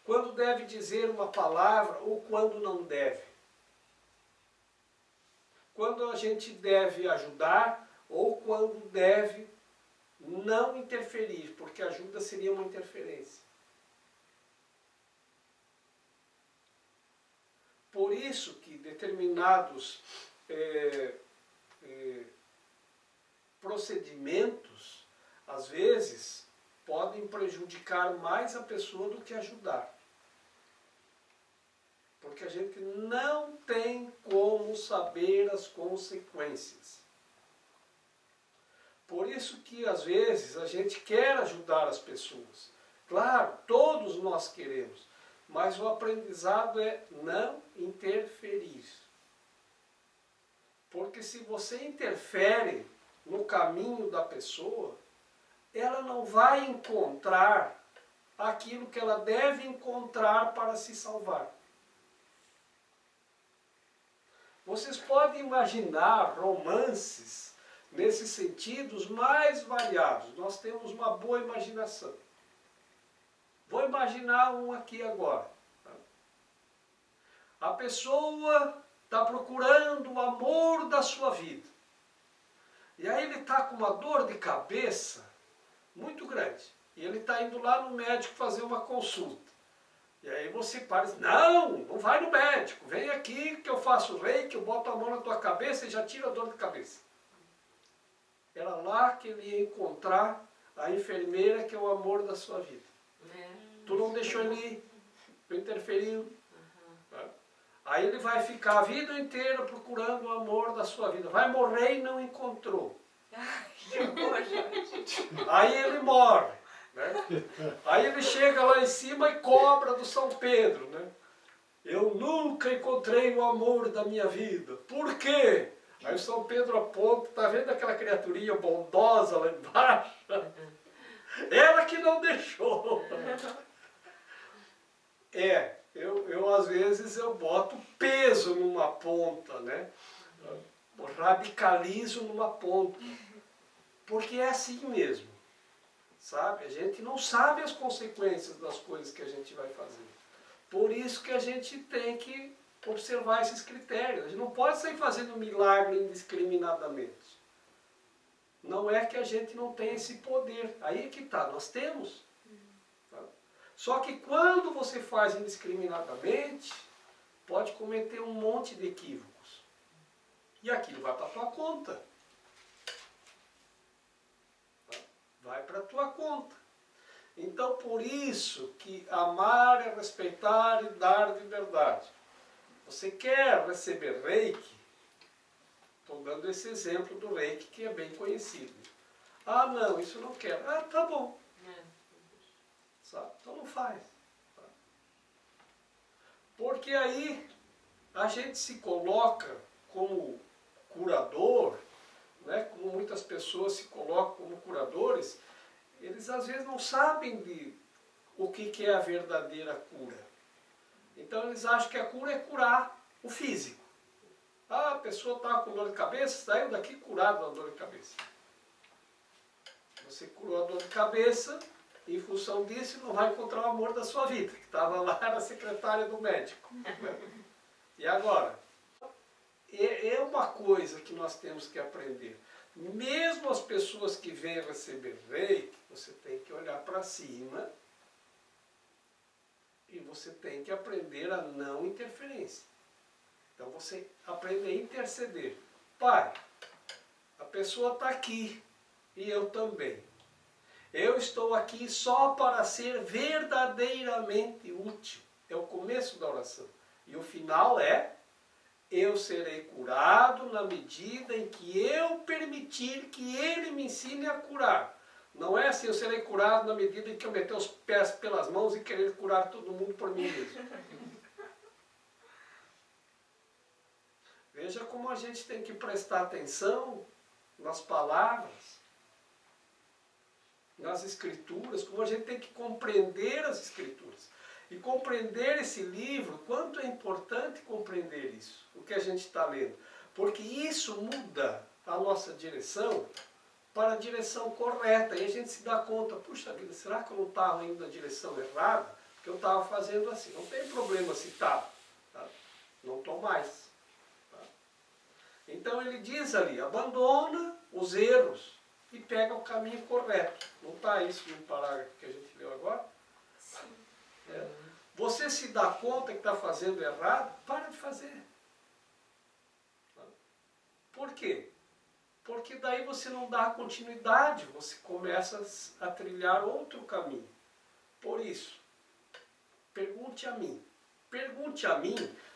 Speaker 1: Quando deve dizer uma palavra ou quando não deve. Quando a gente deve ajudar ou quando deve não interferir, porque ajuda seria uma interferência. Por isso que determinados procedimentos, às vezes, podem prejudicar mais a pessoa do que ajudar. Porque que a gente não tem como saber as consequências. Por isso que às vezes a gente quer ajudar as pessoas. Claro, todos nós queremos, mas o aprendizado é não interferir. Porque se você interfere no caminho da pessoa, ela não vai encontrar aquilo que ela deve encontrar para se salvar. Vocês podem imaginar romances nesses sentidos mais variados. Nós temos uma boa imaginação. Vou imaginar um aqui agora. A pessoa está procurando o amor da sua vida. E aí ele está com uma dor de cabeça muito grande. E ele está indo lá no médico fazer uma consulta. E aí você para e diz, não vai no médico, vem aqui que eu faço reiki, eu boto a mão na tua cabeça e já tiro a dor de cabeça. Era lá que ele ia encontrar a enfermeira que é o amor da sua vida. Tu não deixou ele ir, tu interferiu. Tá? Aí ele vai ficar a vida inteira procurando o amor da sua vida. Vai morrer e não encontrou.
Speaker 5: Que horror, gente.
Speaker 1: Aí ele morre. Né? Aí ele chega lá em cima e cobra do São Pedro. Né? Eu nunca encontrei o amor da minha vida. Por quê? Aí o São Pedro aponta, tá vendo aquela criaturinha bondosa lá embaixo? Ela que não deixou. Eu às vezes eu boto peso numa ponta, né? Eu radicalizo numa ponta. Porque é assim mesmo. Sabe? A gente não sabe as consequências das coisas que a gente vai fazer. Por isso que a gente tem que observar esses critérios. A gente não pode sair fazendo milagre indiscriminadamente. Não é que a gente não tem esse poder. Aí que está, nós temos. Tá? Só que quando você faz indiscriminadamente, pode cometer um monte de equívocos. E aquilo vai para a tua conta. Vai para a tua conta. Então, por isso que amar é respeitar e dar de verdade. Você quer receber reiki? Estou dando esse exemplo do reiki que é bem conhecido. Ah, não, isso eu não quero. Ah, tá bom. Sabe? Então não faz. Tá? Porque aí a gente se coloca como curador, né? Como muitas pessoas se colocam como curadores, eles às vezes não sabem o que é a verdadeira cura. Então eles acham que a cura é curar o físico. Ah, a pessoa está com dor de cabeça, saiu daqui curado da dor de cabeça. Você curou a dor de cabeça, e em função disso não vai encontrar o amor da sua vida, que estava lá, era a secretária do médico. Né? E agora? É uma coisa que nós temos que aprender. Mesmo as pessoas que vêm receber reiki, você tem que olhar para cima e você tem que aprender a não interferência. Então você aprende a interceder. Pai, a pessoa está aqui e eu também. Eu estou aqui só para ser verdadeiramente útil. É o começo da oração. E o final é: eu serei curado na medida em que eu permitir que Ele me ensine a curar. Não é assim, eu serei curado na medida em que eu meter os pés pelas mãos e querer curar todo mundo por mim mesmo. Veja como a gente tem que prestar atenção nas palavras, nas escrituras, como a gente tem que compreender as escrituras. E compreender esse livro, quanto é importante compreender isso, o que a gente está lendo. Porque isso muda a nossa direção para a direção correta. E a gente se dá conta, puxa vida, será que eu não estava indo na direção errada? Porque eu estava fazendo assim. Não tem problema se está. Tá? Não estou mais. Tá? Então ele diz ali, abandona os erros e pega o caminho correto. Não está isso no parágrafo que a gente leu agora?
Speaker 2: Sim.
Speaker 1: É. Você se dá conta que está fazendo errado, para de fazer. Por quê? Porque daí você não dá continuidade, você começa a trilhar outro caminho. Por isso, pergunte a mim. Pergunte a mim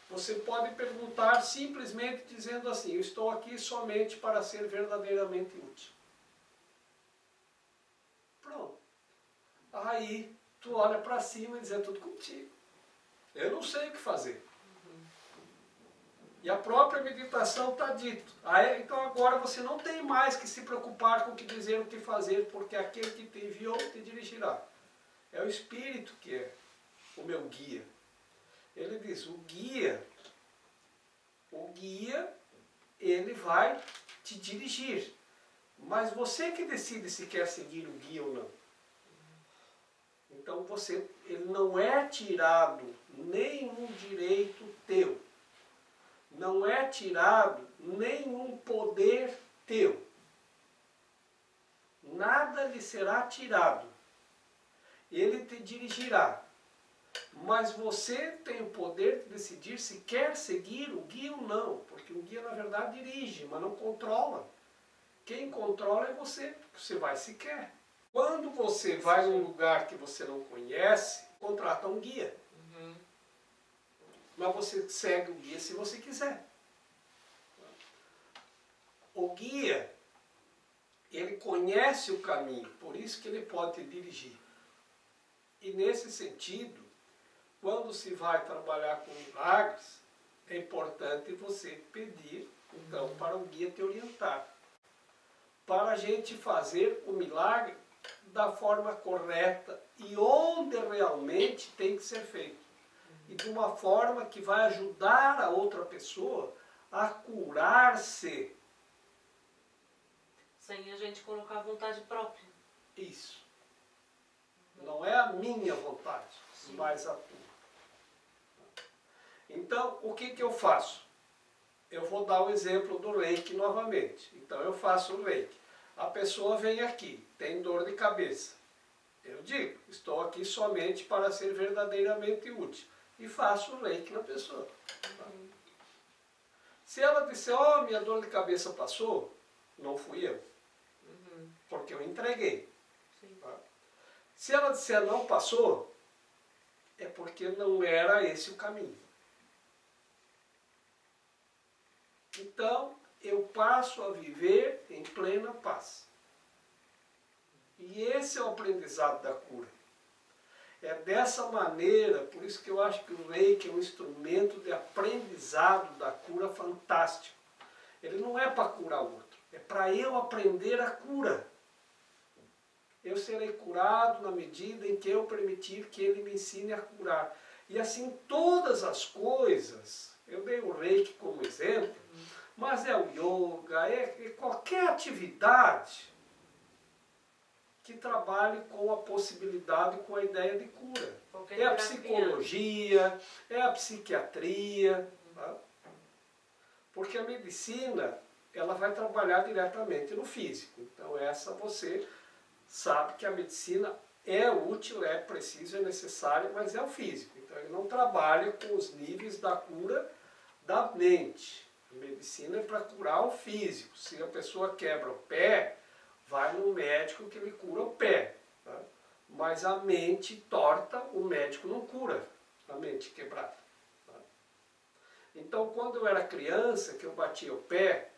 Speaker 1: Você pode perguntar simplesmente dizendo assim: eu estou aqui somente para ser verdadeiramente útil. Pronto. Aí tu olha para cima e diz: é tudo contigo. Eu não sei o que fazer. E a própria meditação está dito. Então agora você não tem mais que se preocupar com o que dizer, o que fazer, porque aquele que te enviou te dirigirá. É o Espírito que é o meu guia. Ele diz: o guia, ele vai te dirigir. Mas você que decide se quer seguir o guia ou não. Então ele não é tirado nenhum direito teu. Não é tirado nenhum poder teu. Nada lhe será tirado. Ele te dirigirá. Mas você tem o poder de decidir se quer seguir o guia ou não. Porque o guia, na verdade, dirige, mas não controla. Quem controla é você. Você vai se quer. Quando você vai num lugar que você não conhece, contrata um guia. Mas você segue o guia se você quiser. O guia, ele conhece o caminho, por isso que ele pode te dirigir. E nesse sentido, quando se vai trabalhar com milagres, é importante você pedir, então, para o guia te orientar. Para a gente fazer o milagre da forma correta e onde realmente tem que ser feito. E de uma forma que vai ajudar a outra pessoa a curar-se.
Speaker 3: Sem a gente colocar a vontade própria.
Speaker 1: Isso. Não é a minha vontade,
Speaker 3: Sim.
Speaker 1: mas a tua. Então, o que eu faço? Eu vou dar o exemplo do reiki novamente. Então, eu faço o reiki. A pessoa vem aqui, tem dor de cabeça. Eu digo: estou aqui somente para ser verdadeiramente útil. E faço o reiki na pessoa. Se ela disser: oh, minha dor de cabeça passou, não fui eu. Porque eu entreguei. Tá? Se ela disser não passou, é porque não era esse o caminho. Então, eu passo a viver em plena paz. E esse é o aprendizado da cura. É dessa maneira, por isso que eu acho que o reiki é um instrumento de aprendizado da cura fantástico. Ele não é para curar o outro, é para eu aprender a cura. Eu serei curado na medida em que eu permitir que ele me ensine a curar. E assim todas as coisas, eu dei o reiki como exemplo, mas é o yoga, é qualquer atividade que trabalhe com a possibilidade, com a ideia de cura. É a psicologia, é a psiquiatria. Tá? Porque a medicina, ela vai trabalhar diretamente no físico. Então essa você sabe que a medicina é útil, é preciso, é necessária, mas é o físico. Então ele não trabalha com os níveis da cura da mente. A medicina é para curar o físico. Se a pessoa quebra o pé, vai no médico que ele cura o pé. Tá? Mas a mente torta, o médico não cura a mente quebrada. Tá? Então, quando eu era criança, que eu batia o pé,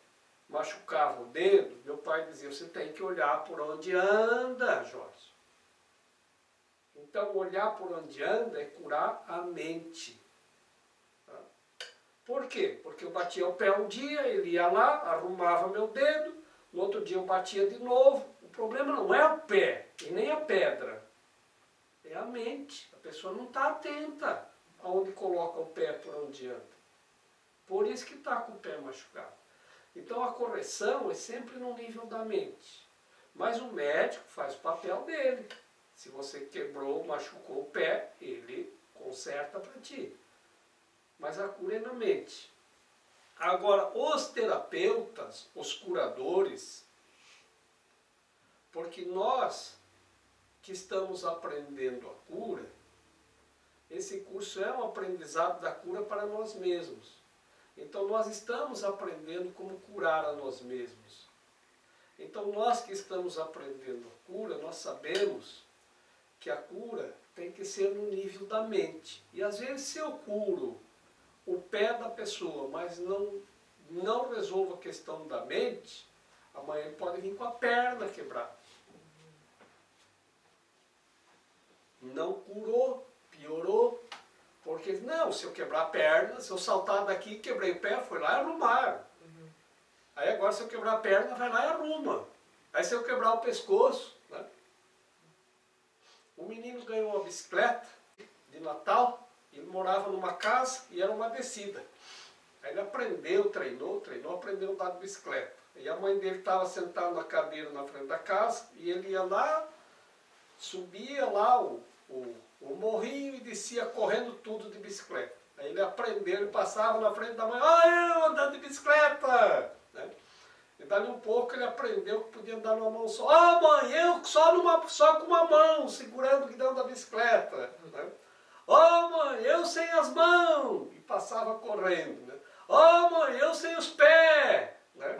Speaker 1: machucava o dedo, meu pai dizia: você tem que olhar por onde anda, Jorge. Então, olhar por onde anda é curar a mente. Tá? Por quê? Porque eu batia o pé um dia, ele ia lá, arrumava meu dedo, no outro dia eu batia de novo. O problema não é o pé e nem a pedra, é a mente. A pessoa não está atenta aonde coloca o pé por onde anda. Por isso que está com o pé machucado. Então a correção é sempre no nível da mente. Mas o médico faz o papel dele. Se você quebrou, machucou o pé, ele conserta para ti. Mas a cura é na mente. Agora, os terapeutas, os curadores, porque nós que estamos aprendendo a cura, esse curso é um aprendizado da cura para nós mesmos. Então nós estamos aprendendo como curar a nós mesmos. Então nós que estamos aprendendo a cura, nós sabemos que a cura tem que ser no nível da mente. E às vezes se eu curo o pé da pessoa, mas não resolvo a questão da mente, amanhã ele pode vir com a perna quebrada. Não curou, piorou, porque não, se eu quebrar a perna, se eu saltar daqui, quebrei o pé, foi lá e arrumaram. Aí agora se eu quebrar a perna, vai lá e arruma. Aí se eu quebrar o pescoço, né? O menino ganhou uma bicicleta de Natal, ele morava numa casa e era uma descida. Aí ele aprendeu, treinou, aprendeu a andar de bicicleta. E a mãe dele estava sentada na cadeira na frente da casa e ele ia lá, subia lá o morrinho e descia correndo tudo de bicicleta. Aí ele aprendeu, ele passava na frente da mãe, olha eu andando de bicicleta! Né? E dali um pouco ele aprendeu que podia andar numa mão só. Ah, mãe, eu só com uma mão, segurando o guidão da bicicleta. Né? Oh, mãe, eu sem as mãos! E passava correndo. Né? Oh, mãe, eu sem os pés! Né?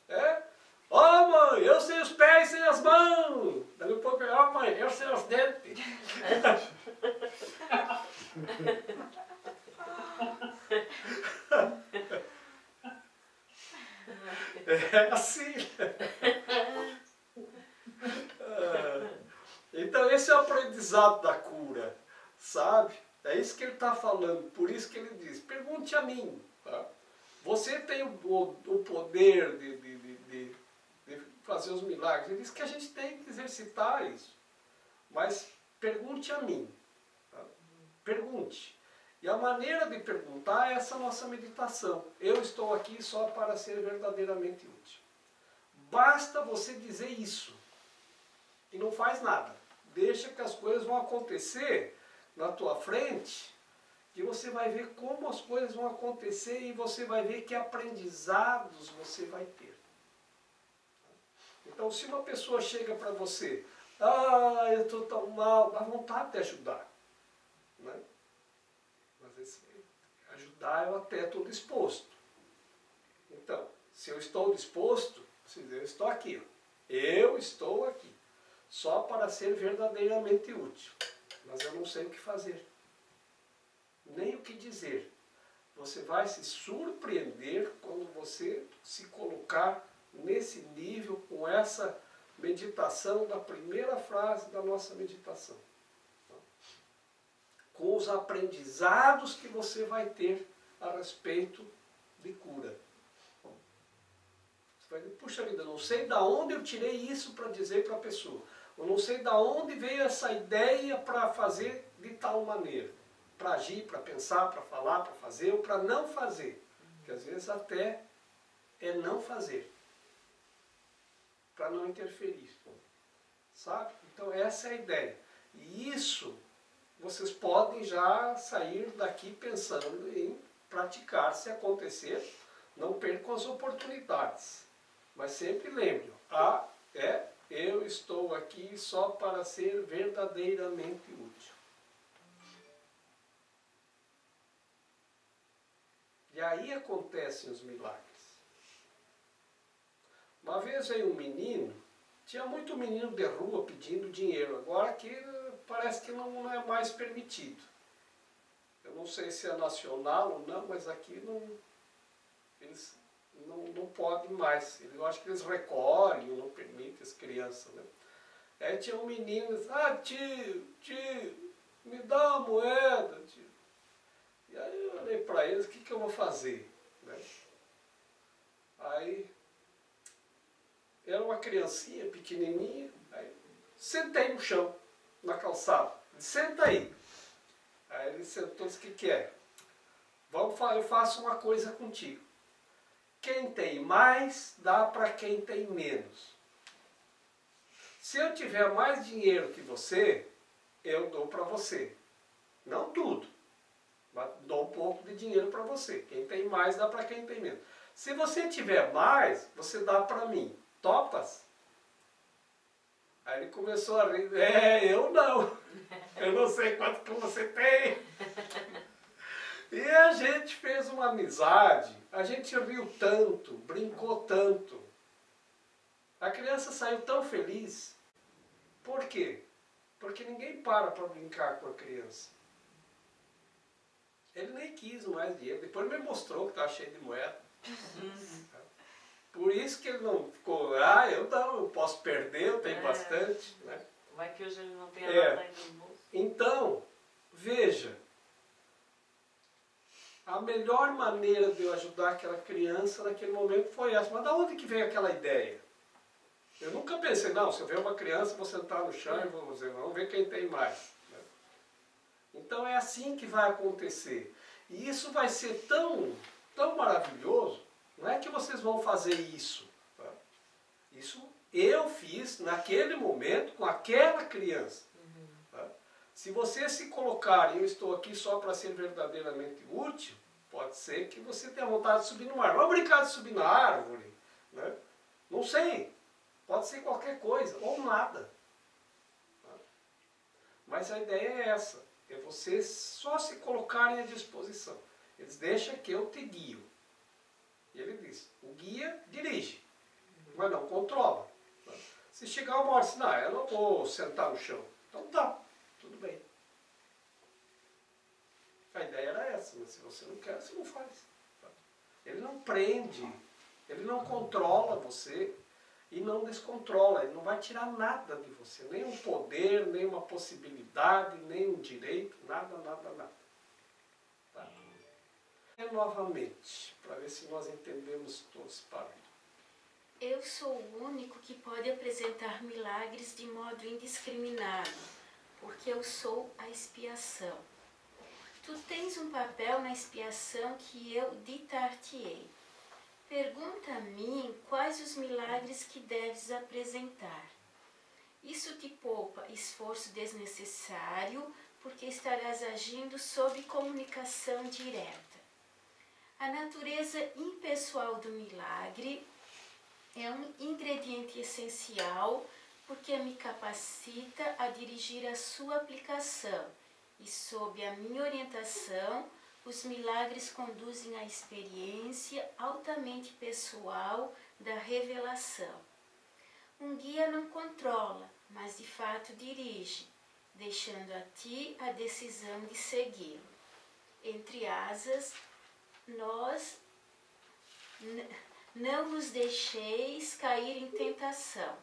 Speaker 1: É? Oh, mãe, eu sem os pés e sem as mãos! Daí um pouco, oh, mãe, eu sem os dentes! É assim. Então esse é o aprendizado da cura, sabe? É isso que ele está falando, por isso que ele diz, pergunte a mim. Tá? Você tem o poder de fazer os milagres. Ele diz que a gente tem que exercitar isso. Mas pergunte a mim. Tá? Pergunte. E a maneira de perguntar é essa nossa meditação. Eu estou aqui só para ser verdadeiramente útil. Basta você dizer isso. E não faz nada. Deixa que as coisas vão acontecer na tua frente, que você vai ver como as coisas vão acontecer e você vai ver que aprendizados você vai ter. Então, se uma pessoa chega para você, ah, eu estou tão mal, dá vontade de ajudar. Né? Mas ajudar eu até estou disposto. Então, se eu estou disposto, eu estou aqui. Eu estou aqui. Só para ser verdadeiramente útil. Mas eu não sei o que fazer. Nem o que dizer. Você vai se surpreender quando você se colocar nesse nível com essa meditação da primeira frase da nossa meditação. Com os aprendizados que você vai ter a respeito de cura. Você vai dizer, puxa vida, não sei de onde eu tirei isso para dizer para a pessoa. Eu não sei de onde veio essa ideia para fazer de tal maneira. Para agir, para pensar, para falar, para fazer ou para não fazer. Porque às vezes até é não fazer. Para não interferir. Sabe? Então essa é a ideia. E isso vocês podem já sair daqui pensando em praticar se acontecer. Não percam as oportunidades. Mas sempre lembrem, eu estou aqui só para ser verdadeiramente útil. E aí acontecem os milagres. Uma vez veio um menino, tinha muito menino de rua pedindo dinheiro, agora que parece que não é mais permitido. Eu não sei se é nacional ou não, mas aqui eles não podem mais. Eu acho que eles recolhem, não permitem as crianças. Né? Aí tinha um menino, tio, me dá uma moeda, tio. E aí eu olhei para eles, o que eu vou fazer? Né? Aí, era uma criancinha pequenininha, aí sentei no chão, na calçada. Ele, senta aí. Aí ele sentou e disse, o que é? Eu faço uma coisa contigo. Quem tem mais, dá para quem tem menos. Se eu tiver mais dinheiro que você, eu dou para você. Não tudo, mas dou um pouco de dinheiro para você. Quem tem mais, dá para quem tem menos. Se você tiver mais, você dá para mim. Topas? Aí ele começou a rir. Eu não. Eu não sei quanto que você tem. E a gente fez uma amizade, a gente riu tanto, brincou tanto. A criança saiu tão feliz. Por quê? Porque ninguém para brincar com a criança. Ele nem quis mais dinheiro. Depois ele me mostrou que estava cheio de moeda. Por isso que ele não ficou, eu não, eu posso perder, eu tenho bastante. Né?
Speaker 3: Vai que hoje ele não tem nada ainda no bolso.
Speaker 1: Então, veja, a melhor maneira de eu ajudar aquela criança naquele momento foi essa. Mas de onde que veio aquela ideia? Eu nunca pensei, não, se eu ver uma criança, vou sentar no chão e vou dizer, vamos ver quem tem mais. Né? Então é assim que vai acontecer. E isso vai ser tão, tão maravilhoso, não é que vocês vão fazer isso. Tá? Isso eu fiz naquele momento com aquela criança. Tá? Se vocês se colocarem, eu estou aqui só para ser verdadeiramente útil, pode ser que você tenha vontade de subir no mar. Vamos brincar de subir na árvore? Né? Não sei. Pode ser qualquer coisa, ou nada. Tá? Mas a ideia é essa. É vocês só se colocarem à disposição. Eles deixam que eu te guio. E ele diz, o guia dirige, mas não controla. Tá? Se chegar uma hora assim, não, eu não vou sentar no chão. Então tá, tudo bem. A ideia era essa, mas se você não quer, você não faz. Tá? Ele não prende, ele não controla você e não descontrola. Ele não vai tirar nada de você, nem um poder, nem uma possibilidade, nem um direito, nada, nada, nada. Tá? E novamente, para ver se nós entendemos todos para.
Speaker 2: Eu sou o único que pode apresentar milagres de modo indiscriminado, porque eu sou a expiação. Tu tens um papel na expiação que eu ditar-te-ei. Pergunta a mim quais os milagres que deves apresentar. Isso te poupa esforço desnecessário, porque estarás agindo sob comunicação direta. A natureza impessoal do milagre é um ingrediente essencial, porque me capacita a dirigir a sua aplicação, e sob a minha orientação, os milagres conduzem à experiência altamente pessoal da revelação. Um guia não controla, mas de fato dirige, deixando a ti a decisão de segui-lo. Entre asas, nós não nos deixeis cair em tentação.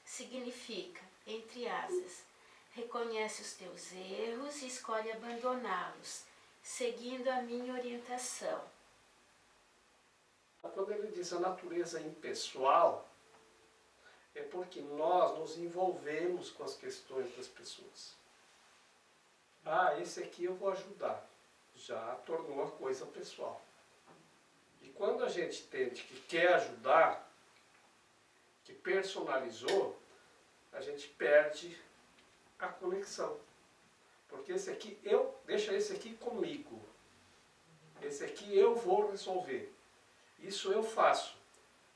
Speaker 2: Significa, entre asas, reconhece os teus erros e escolhe abandoná-los, seguindo a minha orientação.
Speaker 1: Quando ele diz a natureza impessoal, é porque nós nos envolvemos com as questões das pessoas. Esse aqui eu vou ajudar. Já tornou a coisa pessoal. E quando a gente entende que quer ajudar, que personalizou, a gente perde a conexão. Porque esse aqui, deixa esse aqui comigo. Esse aqui eu vou resolver. Isso eu faço.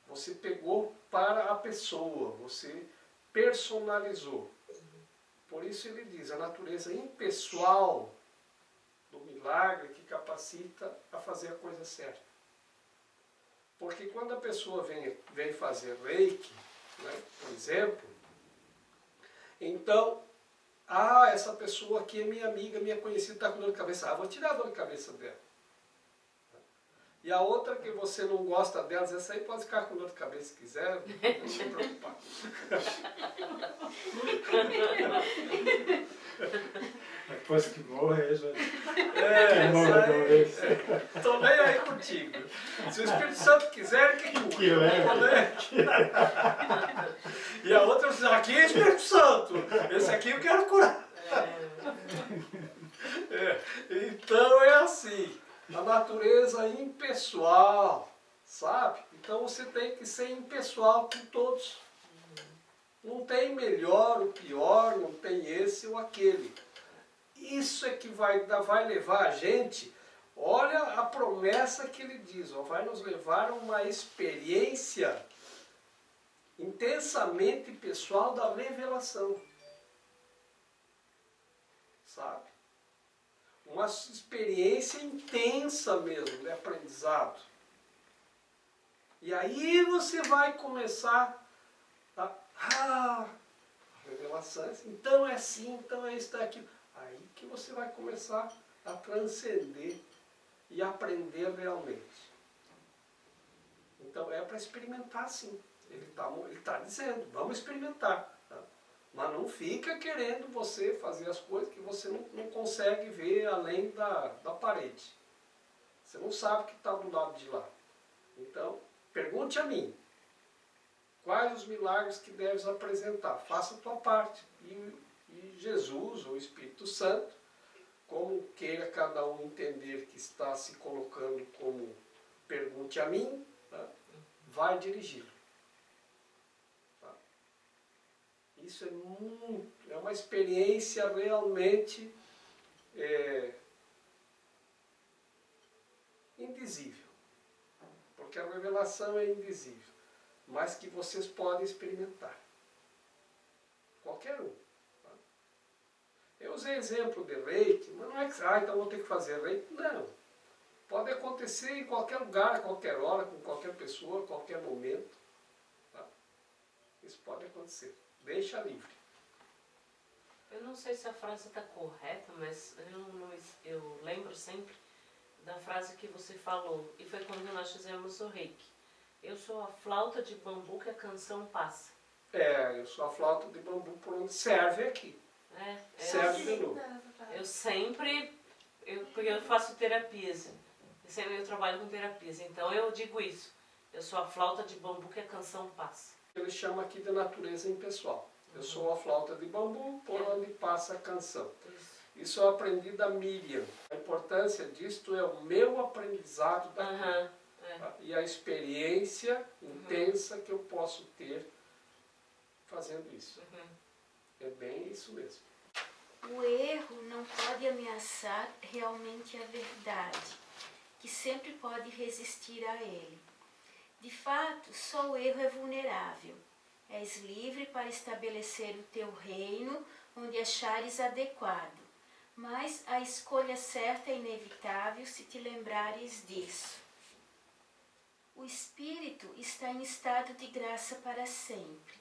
Speaker 1: Você pegou para a pessoa, você personalizou. Por isso ele diz, a natureza impessoal do milagre que capacita a fazer a coisa certa. Porque quando a pessoa vem fazer reiki, né, por exemplo, então, essa pessoa aqui é minha amiga, minha conhecida, está com dor de cabeça. Vou tirar a dor de cabeça dela. E a outra que você não gosta delas, essa aí pode ficar com dor de cabeça se quiser, não se preocupar.
Speaker 7: Depois que morrer, já...
Speaker 1: Estou nem aí contigo. Se o Espírito Santo quiser, que cure. E a outra diz, aqui é Espírito Santo, esse aqui eu quero curar. Então é assim, a natureza impessoal, sabe? Então você tem que ser impessoal com todos. Não tem melhor ou pior, não tem esse ou aquele. Isso é que vai levar a gente, olha a promessa que ele diz, vai nos levar a uma experiência intensamente pessoal da revelação. Sabe? Uma experiência intensa mesmo de aprendizado. E aí você vai começar a revelação, então é assim, então é isso, aquilo. Aí que você vai começar a transcender e aprender realmente. Então é para experimentar sim. Ele tá dizendo, vamos experimentar. Tá? Mas não fica querendo você fazer as coisas que você não consegue ver além da parede. Você não sabe o que está do lado de lá. Então, pergunte a mim. Quais os milagres que deves apresentar? Faça a tua parte. E Jesus, ou Espírito Santo, como queira cada um entender que está se colocando como pergunte a mim, tá? Vai dirigi-lo. Tá? Isso é uma experiência realmente indizível. Porque a revelação é indizível. Mas que vocês podem experimentar. Qualquer um. Tá? Eu usei exemplo de reiki, mas não é que então vou ter que fazer reiki. Não. Pode acontecer em qualquer lugar, a qualquer hora, com qualquer pessoa, a qualquer momento. Tá? Isso pode acontecer. Deixa livre.
Speaker 3: Eu não sei se a frase está correta, mas eu lembro sempre da frase que você falou, e foi quando nós fizemos o reiki. Eu sou a flauta de bambu que a canção passa.
Speaker 1: Eu sou a flauta de bambu por onde serve aqui. Serve de novo.
Speaker 3: Eu sempre, porque eu faço terapias, eu trabalho com terapias, então eu digo isso. Eu sou a flauta de bambu que a canção passa.
Speaker 1: Ele chama aqui de natureza impessoal. Eu sou a flauta de bambu por onde passa a canção. Isso eu aprendi da Miriam. A importância disto é o meu aprendizado da cura. Tá? E a experiência intensa que eu posso ter fazendo isso. É bem isso mesmo.
Speaker 2: O erro não pode ameaçar realmente a verdade, que sempre pode resistir a ele. De fato, só o erro é vulnerável. És livre para estabelecer o teu reino onde achares adequado, mas a escolha certa é inevitável se te lembrares disso. O Espírito está em estado de graça para sempre.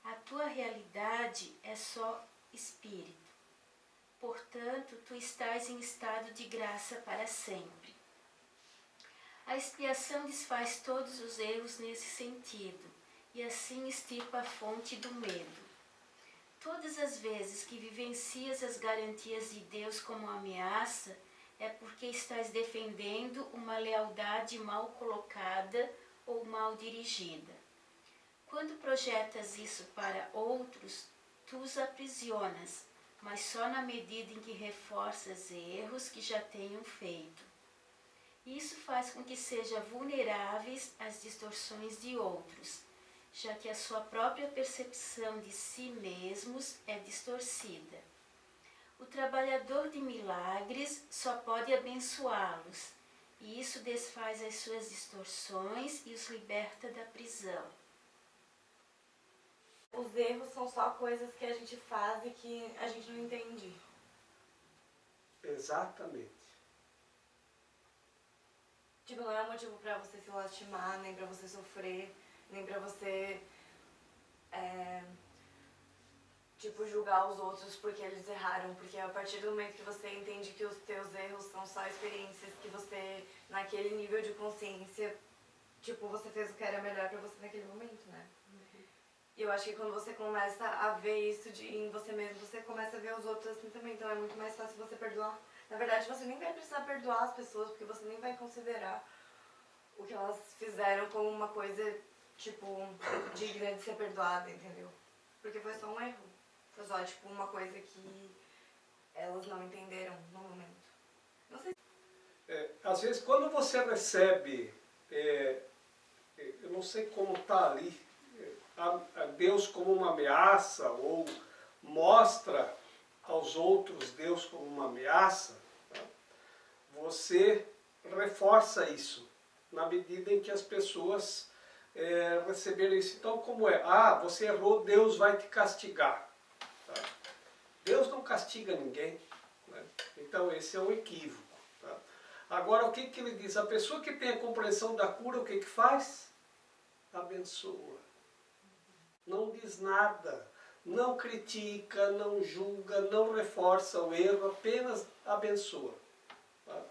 Speaker 2: A tua realidade é só Espírito. Portanto, tu estás em estado de graça para sempre. A expiação desfaz todos os erros nesse sentido, e assim extirpa a fonte do medo. Todas as vezes que vivencias as garantias de Deus como ameaça, é porque estás defendendo uma lealdade mal colocada ou mal dirigida. Quando projetas isso para outros, tu os aprisionas, mas só na medida em que reforças erros que já tenham feito. Isso faz com que sejam vulneráveis às distorções de outros, já que a sua própria percepção de si mesmos é distorcida. O trabalhador de milagres só pode abençoá-los, e isso desfaz as suas distorções e os liberta da prisão.
Speaker 5: Os erros são só coisas que a gente faz e que a gente não entende.
Speaker 1: Exatamente.
Speaker 5: Tipo, não é um motivo pra você se lastimar, nem pra você sofrer, nem pra você, julgar os outros porque eles erraram. Porque a partir do momento que você entende que os teus erros são só experiências que você, naquele nível de consciência, você fez o que era melhor pra você naquele momento, né? E eu acho que quando você começa a ver isso em você mesmo, você começa a ver os outros assim também. Então é muito mais fácil você perdoar. Na verdade, você nem vai precisar perdoar as pessoas, porque você nem vai considerar o que elas fizeram como uma coisa, digna de ser perdoada, entendeu? Porque foi só um erro. Foi só, uma coisa que elas não entenderam no momento. Não sei.
Speaker 1: Às vezes, quando você recebe, eu não sei como está ali, a Deus como uma ameaça, ou mostra aos outros Deus como uma ameaça, tá? Você reforça isso na medida em que as pessoas receberem isso. Então, como é? Você errou, Deus vai te castigar. Tá? Deus não castiga ninguém. Né? Então, esse é um equívoco. Tá? Agora, o que ele diz? A pessoa que tem a compreensão da cura, o que faz? Abençoa. Não diz nada. Não critica, não julga, não reforça o erro, apenas abençoa. Tá?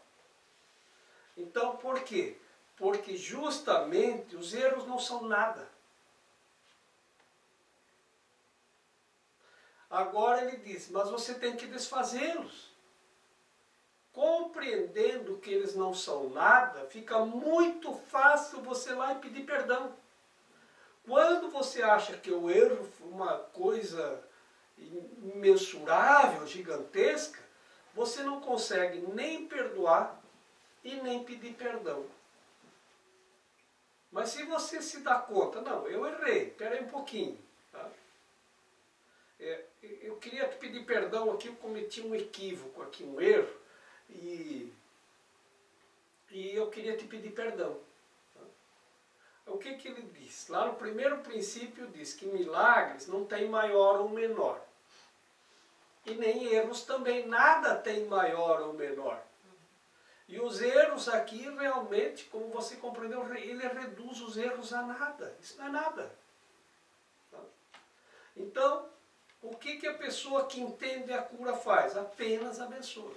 Speaker 1: Então, por quê? Porque justamente os erros não são nada. Agora ele diz, mas você tem que desfazê-los. Compreendendo que eles não são nada, fica muito fácil você ir lá e pedir perdão. Quando você acha que o erro foi uma coisa imensurável, gigantesca, você não consegue nem perdoar e nem pedir perdão. Mas se você se dá conta, não, eu errei, espera aí um pouquinho. Tá? Eu queria te pedir perdão aqui, eu cometi um equívoco aqui, um erro, e eu queria te pedir perdão. Tá? O que ele diz? Lá no primeiro princípio diz que milagres não tem maior ou menor. E nem erros também, nada tem maior ou menor. E os erros aqui realmente, como você compreendeu, ele reduz os erros a nada. Isso não é nada. Tá? Então, o que a pessoa que entende a cura faz? Apenas abençoa.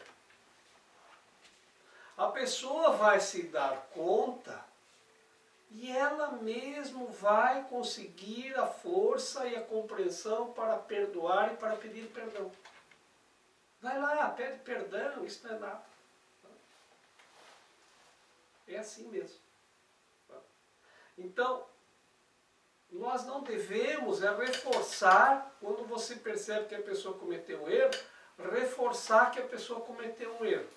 Speaker 1: A pessoa vai se dar conta e ela mesmo vai conseguir a força e a compreensão para perdoar e para pedir perdão. Vai lá, pede perdão, isso não é nada. É assim mesmo. Então, nós não devemos reforçar, quando você percebe que a pessoa cometeu um erro, reforçar que a pessoa cometeu um erro.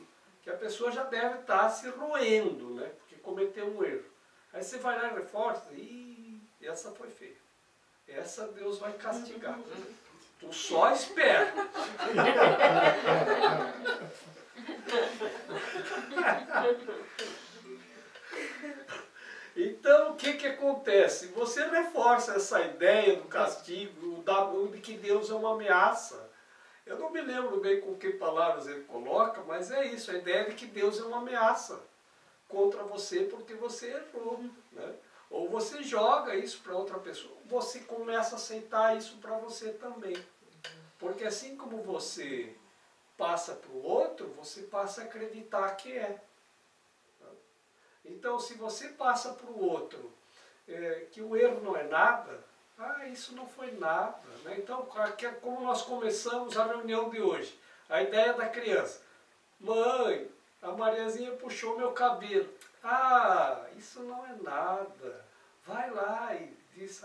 Speaker 1: Que a pessoa já deve estar se roendo, né? Porque cometeu um erro. Aí você vai lá e reforça, e essa foi feia. Essa Deus vai castigar. Tu só espera. Então, o que acontece? Você reforça essa ideia do castigo, de que Deus é uma ameaça. Eu não me lembro bem com que palavras ele coloca, mas é isso, a ideia de que Deus é uma ameaça contra você porque você errou. Né? Ou você joga isso para outra pessoa, você começa a aceitar isso para você também. Porque assim como você passa para o outro, você passa a acreditar que é. Então, se você passa para o outro que o erro não é nada, isso não foi nada. Né? Então, como nós começamos a reunião de hoje, a ideia da criança, mãe, a Mariazinha puxou meu cabelo. Isso não é nada. Vai lá e diz,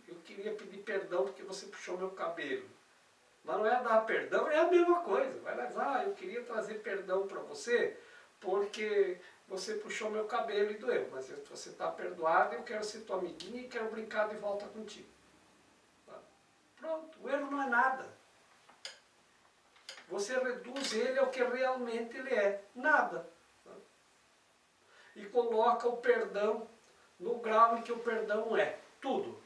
Speaker 1: eu queria pedir perdão porque você puxou meu cabelo. Mas não é dar perdão, é a mesma coisa. Vai lá, eu queria trazer perdão para você porque você puxou meu cabelo e doeu. Mas você está perdoado, eu quero ser tua amiguinha e quero brincar de volta contigo. Tá? Pronto, o erro não é nada. Você reduz ele ao que realmente ele é, nada. Tá? E coloca o perdão no grau em que o perdão é tudo.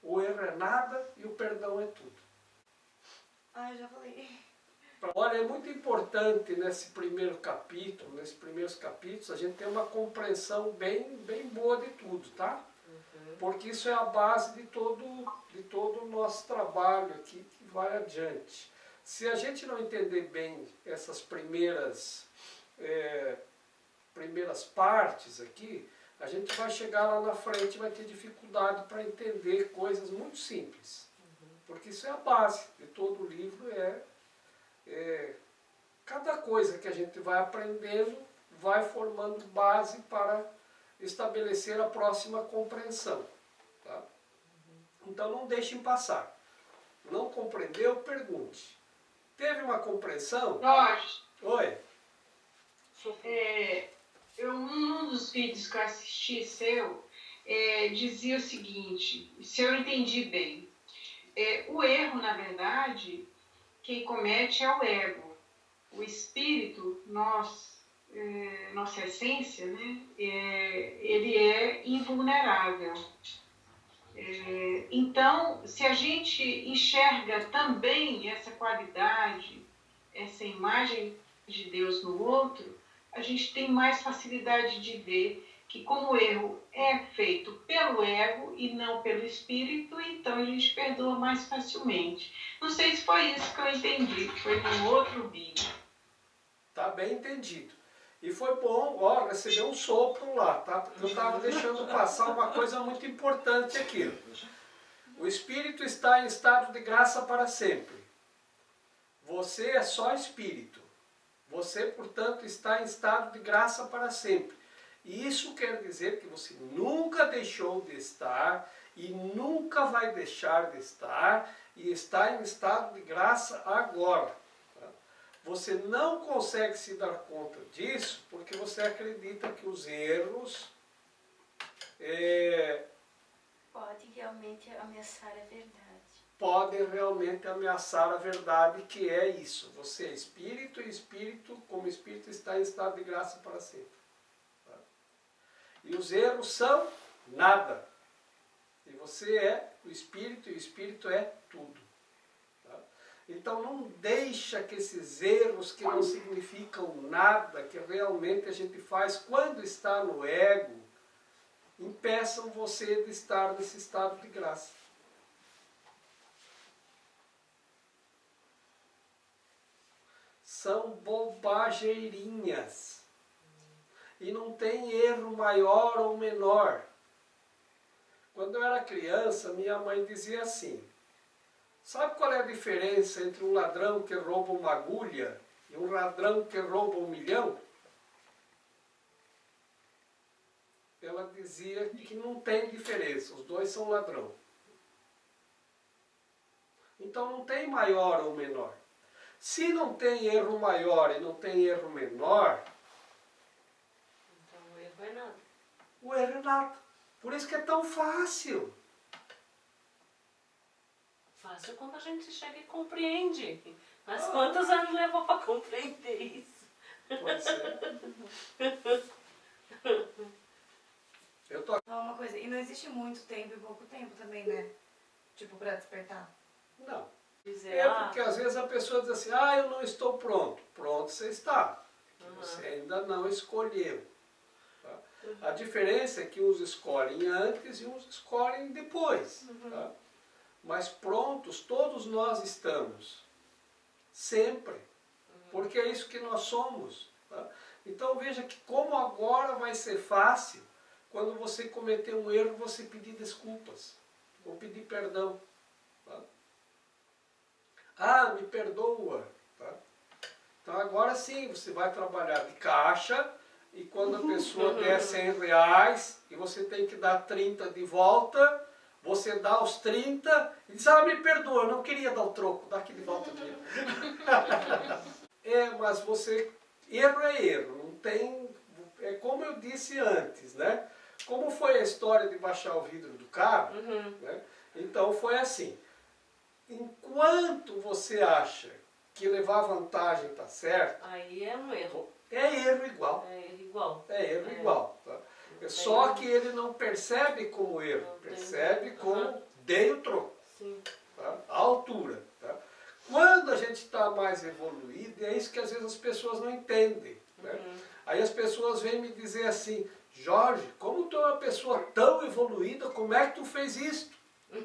Speaker 1: O erro é nada e o perdão é tudo.
Speaker 5: Eu já falei.
Speaker 1: Olha, é muito importante nesse primeiro capítulo, nesses primeiros capítulos, a gente ter uma compreensão bem boa de tudo, tá? Porque isso é a base de todo o nosso trabalho aqui que vai adiante. Se a gente não entender bem essas primeiras partes aqui, a gente vai chegar lá na frente e vai ter dificuldade para entender coisas muito simples. Porque isso é a base de todo o livro, cada coisa que a gente vai aprendendo vai formando base para estabelecer a próxima compreensão. Tá? Então não deixem passar. Não compreendeu? Pergunte. Teve uma compreensão?
Speaker 6: Jorge,
Speaker 1: Oi.
Speaker 6: Um dos vídeos que eu assisti seu dizia o seguinte, se eu entendi bem, o erro, na verdade, quem comete é o ego. O espírito, nossa essência, né, ele é invulnerável. Então, se a gente enxerga também essa qualidade, essa imagem de Deus no outro, a gente tem mais facilidade de ver que como o erro é feito pelo ego e não pelo espírito, então a gente perdoa mais facilmente. Não sei se foi isso que eu entendi, foi num outro vídeo.
Speaker 1: Tá bem entendido. E foi bom, ó, receber um sopro lá, tá? Porque eu estava deixando passar uma coisa muito importante aqui. O espírito está em estado de graça para sempre. Você é só espírito. Você, portanto, está em estado de graça para sempre. E isso quer dizer que você nunca deixou de estar e nunca vai deixar de estar e está em estado de graça agora. Você não consegue se dar conta disso porque você acredita que os erros
Speaker 2: Pode realmente ameaçar a verdade.
Speaker 1: podem realmente ameaçar a verdade, que é isso. Você é espírito e espírito, como espírito, está em estado de graça para sempre. E os erros são nada. E você é o espírito e o espírito é tudo. Então não deixa que esses erros que não significam nada, que realmente a gente faz quando está no ego, impeçam você de estar nesse estado de graça. São bobageirinhas. E não tem erro maior ou menor. Quando eu era criança, minha mãe dizia assim: sabe qual é a diferença entre um ladrão que rouba uma agulha e um ladrão que rouba 1 milhão? Ela dizia que não tem diferença, os dois são ladrão. Então não tem maior ou menor. Se não tem erro maior e não tem erro menor,
Speaker 3: Então o erro é nada.
Speaker 1: o erro é nada. Por isso que é tão fácil.
Speaker 3: Fácil quando a gente chega e compreende. Mas quantos anos levou para compreender isso?
Speaker 1: Pode ser. Eu tô...
Speaker 5: Falar uma coisa, e não existe muito tempo e pouco tempo também, né? Tipo, pra despertar.
Speaker 1: Não.
Speaker 3: Dizer,
Speaker 1: É porque às vezes a pessoa diz assim: ah, eu não estou pronto. Pronto você está. Você ainda não escolheu. Tá? A diferença é que uns escolhem antes e uns escolhem depois. Tá? Mas prontos todos nós estamos. Sempre. Porque é isso que nós somos. Tá? Então veja que como agora vai ser fácil, quando você cometer um erro, você pedir desculpas. Ou pedir perdão. Tá? Ah, me perdoa. Tá? Então agora sim, você vai trabalhar de caixa e quando a pessoa der 100 reais e você tem que dar 30 de volta, você dá os 30 e diz: ah, me perdoa, eu não queria dar o troco, dá aqui de volta o dinheiro. Mas você... Erro é erro, não tem... É como eu disse antes, né? Como foi a história de baixar o vidro do carro, né? Então foi assim. Enquanto você acha que levar vantagem está certo,
Speaker 3: aí é um erro.
Speaker 1: é erro igual.
Speaker 3: É erro igual.
Speaker 1: É erro igual. Tá? É só que ele não percebe como erro, percebe como dei o troco.
Speaker 3: Sim.
Speaker 1: Tá? A altura. Tá? Quando a gente está mais evoluído, é isso que às vezes as pessoas não entendem. Né? Aí as pessoas vêm me dizer assim: Jorge, como tu é uma pessoa tão evoluída, como é que tu fez isso? Eu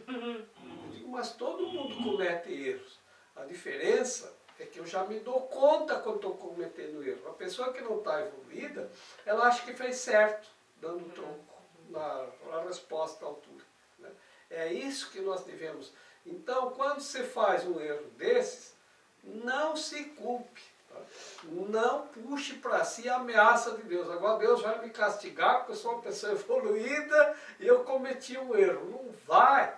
Speaker 1: digo: mas todo mundo comete erros. A diferença é que eu já me dou conta quando estou cometendo erro. A pessoa que não está evoluída, ela acha que fez certo, dando tronco na resposta à altura. Né? É isso que nós devemos. Então, quando você faz um erro desses, não se culpe. Tá? Não puxe para si a ameaça de Deus. Agora Deus vai me castigar porque eu sou uma pessoa evoluída e eu cometi um erro. Não vai.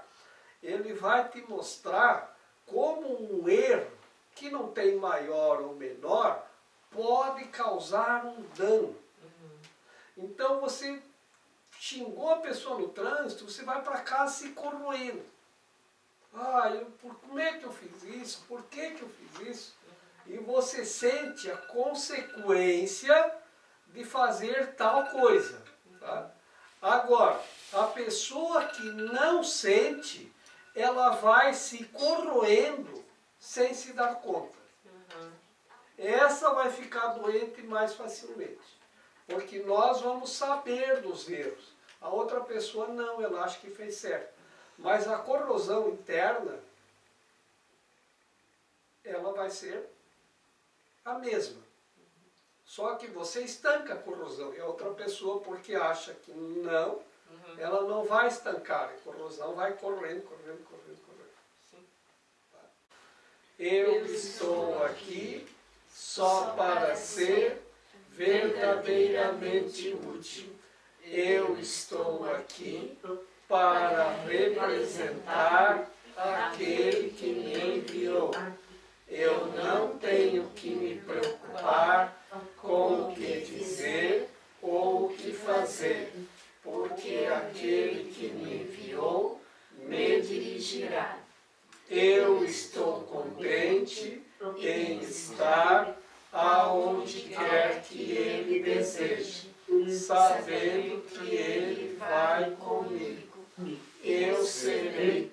Speaker 1: Ele vai te mostrar como um erro que não tem maior ou menor pode causar um dano. Então você xingou a pessoa no trânsito, você vai para casa se corroendo. Ah, como é que eu fiz isso? Por que que eu fiz isso? E você sente a consequência de fazer tal coisa. Tá? Agora, a pessoa que não sente, ela vai se corroendo sem se dar conta. Essa vai ficar doente mais facilmente. Porque nós vamos saber dos erros. A outra pessoa não, ela acha que fez certo. Mas a corrosão interna, ela vai ser a mesma. Só que você estanca a corrosão e a outra pessoa, porque acha que não, ela não vai estancar, a corrosão vai correndo, correndo, correndo, correndo.
Speaker 3: Sim.
Speaker 1: Eu estou aqui só para ser verdadeiramente útil. Eu estou aqui para representar aquele que me enviou. Eu não tenho que me preocupar com o que dizer ou o que fazer, porque aquele que me enviou me dirigirá. Eu estou contente em estar aonde quer que ele deseje, sabendo que ele vai comigo. Eu serei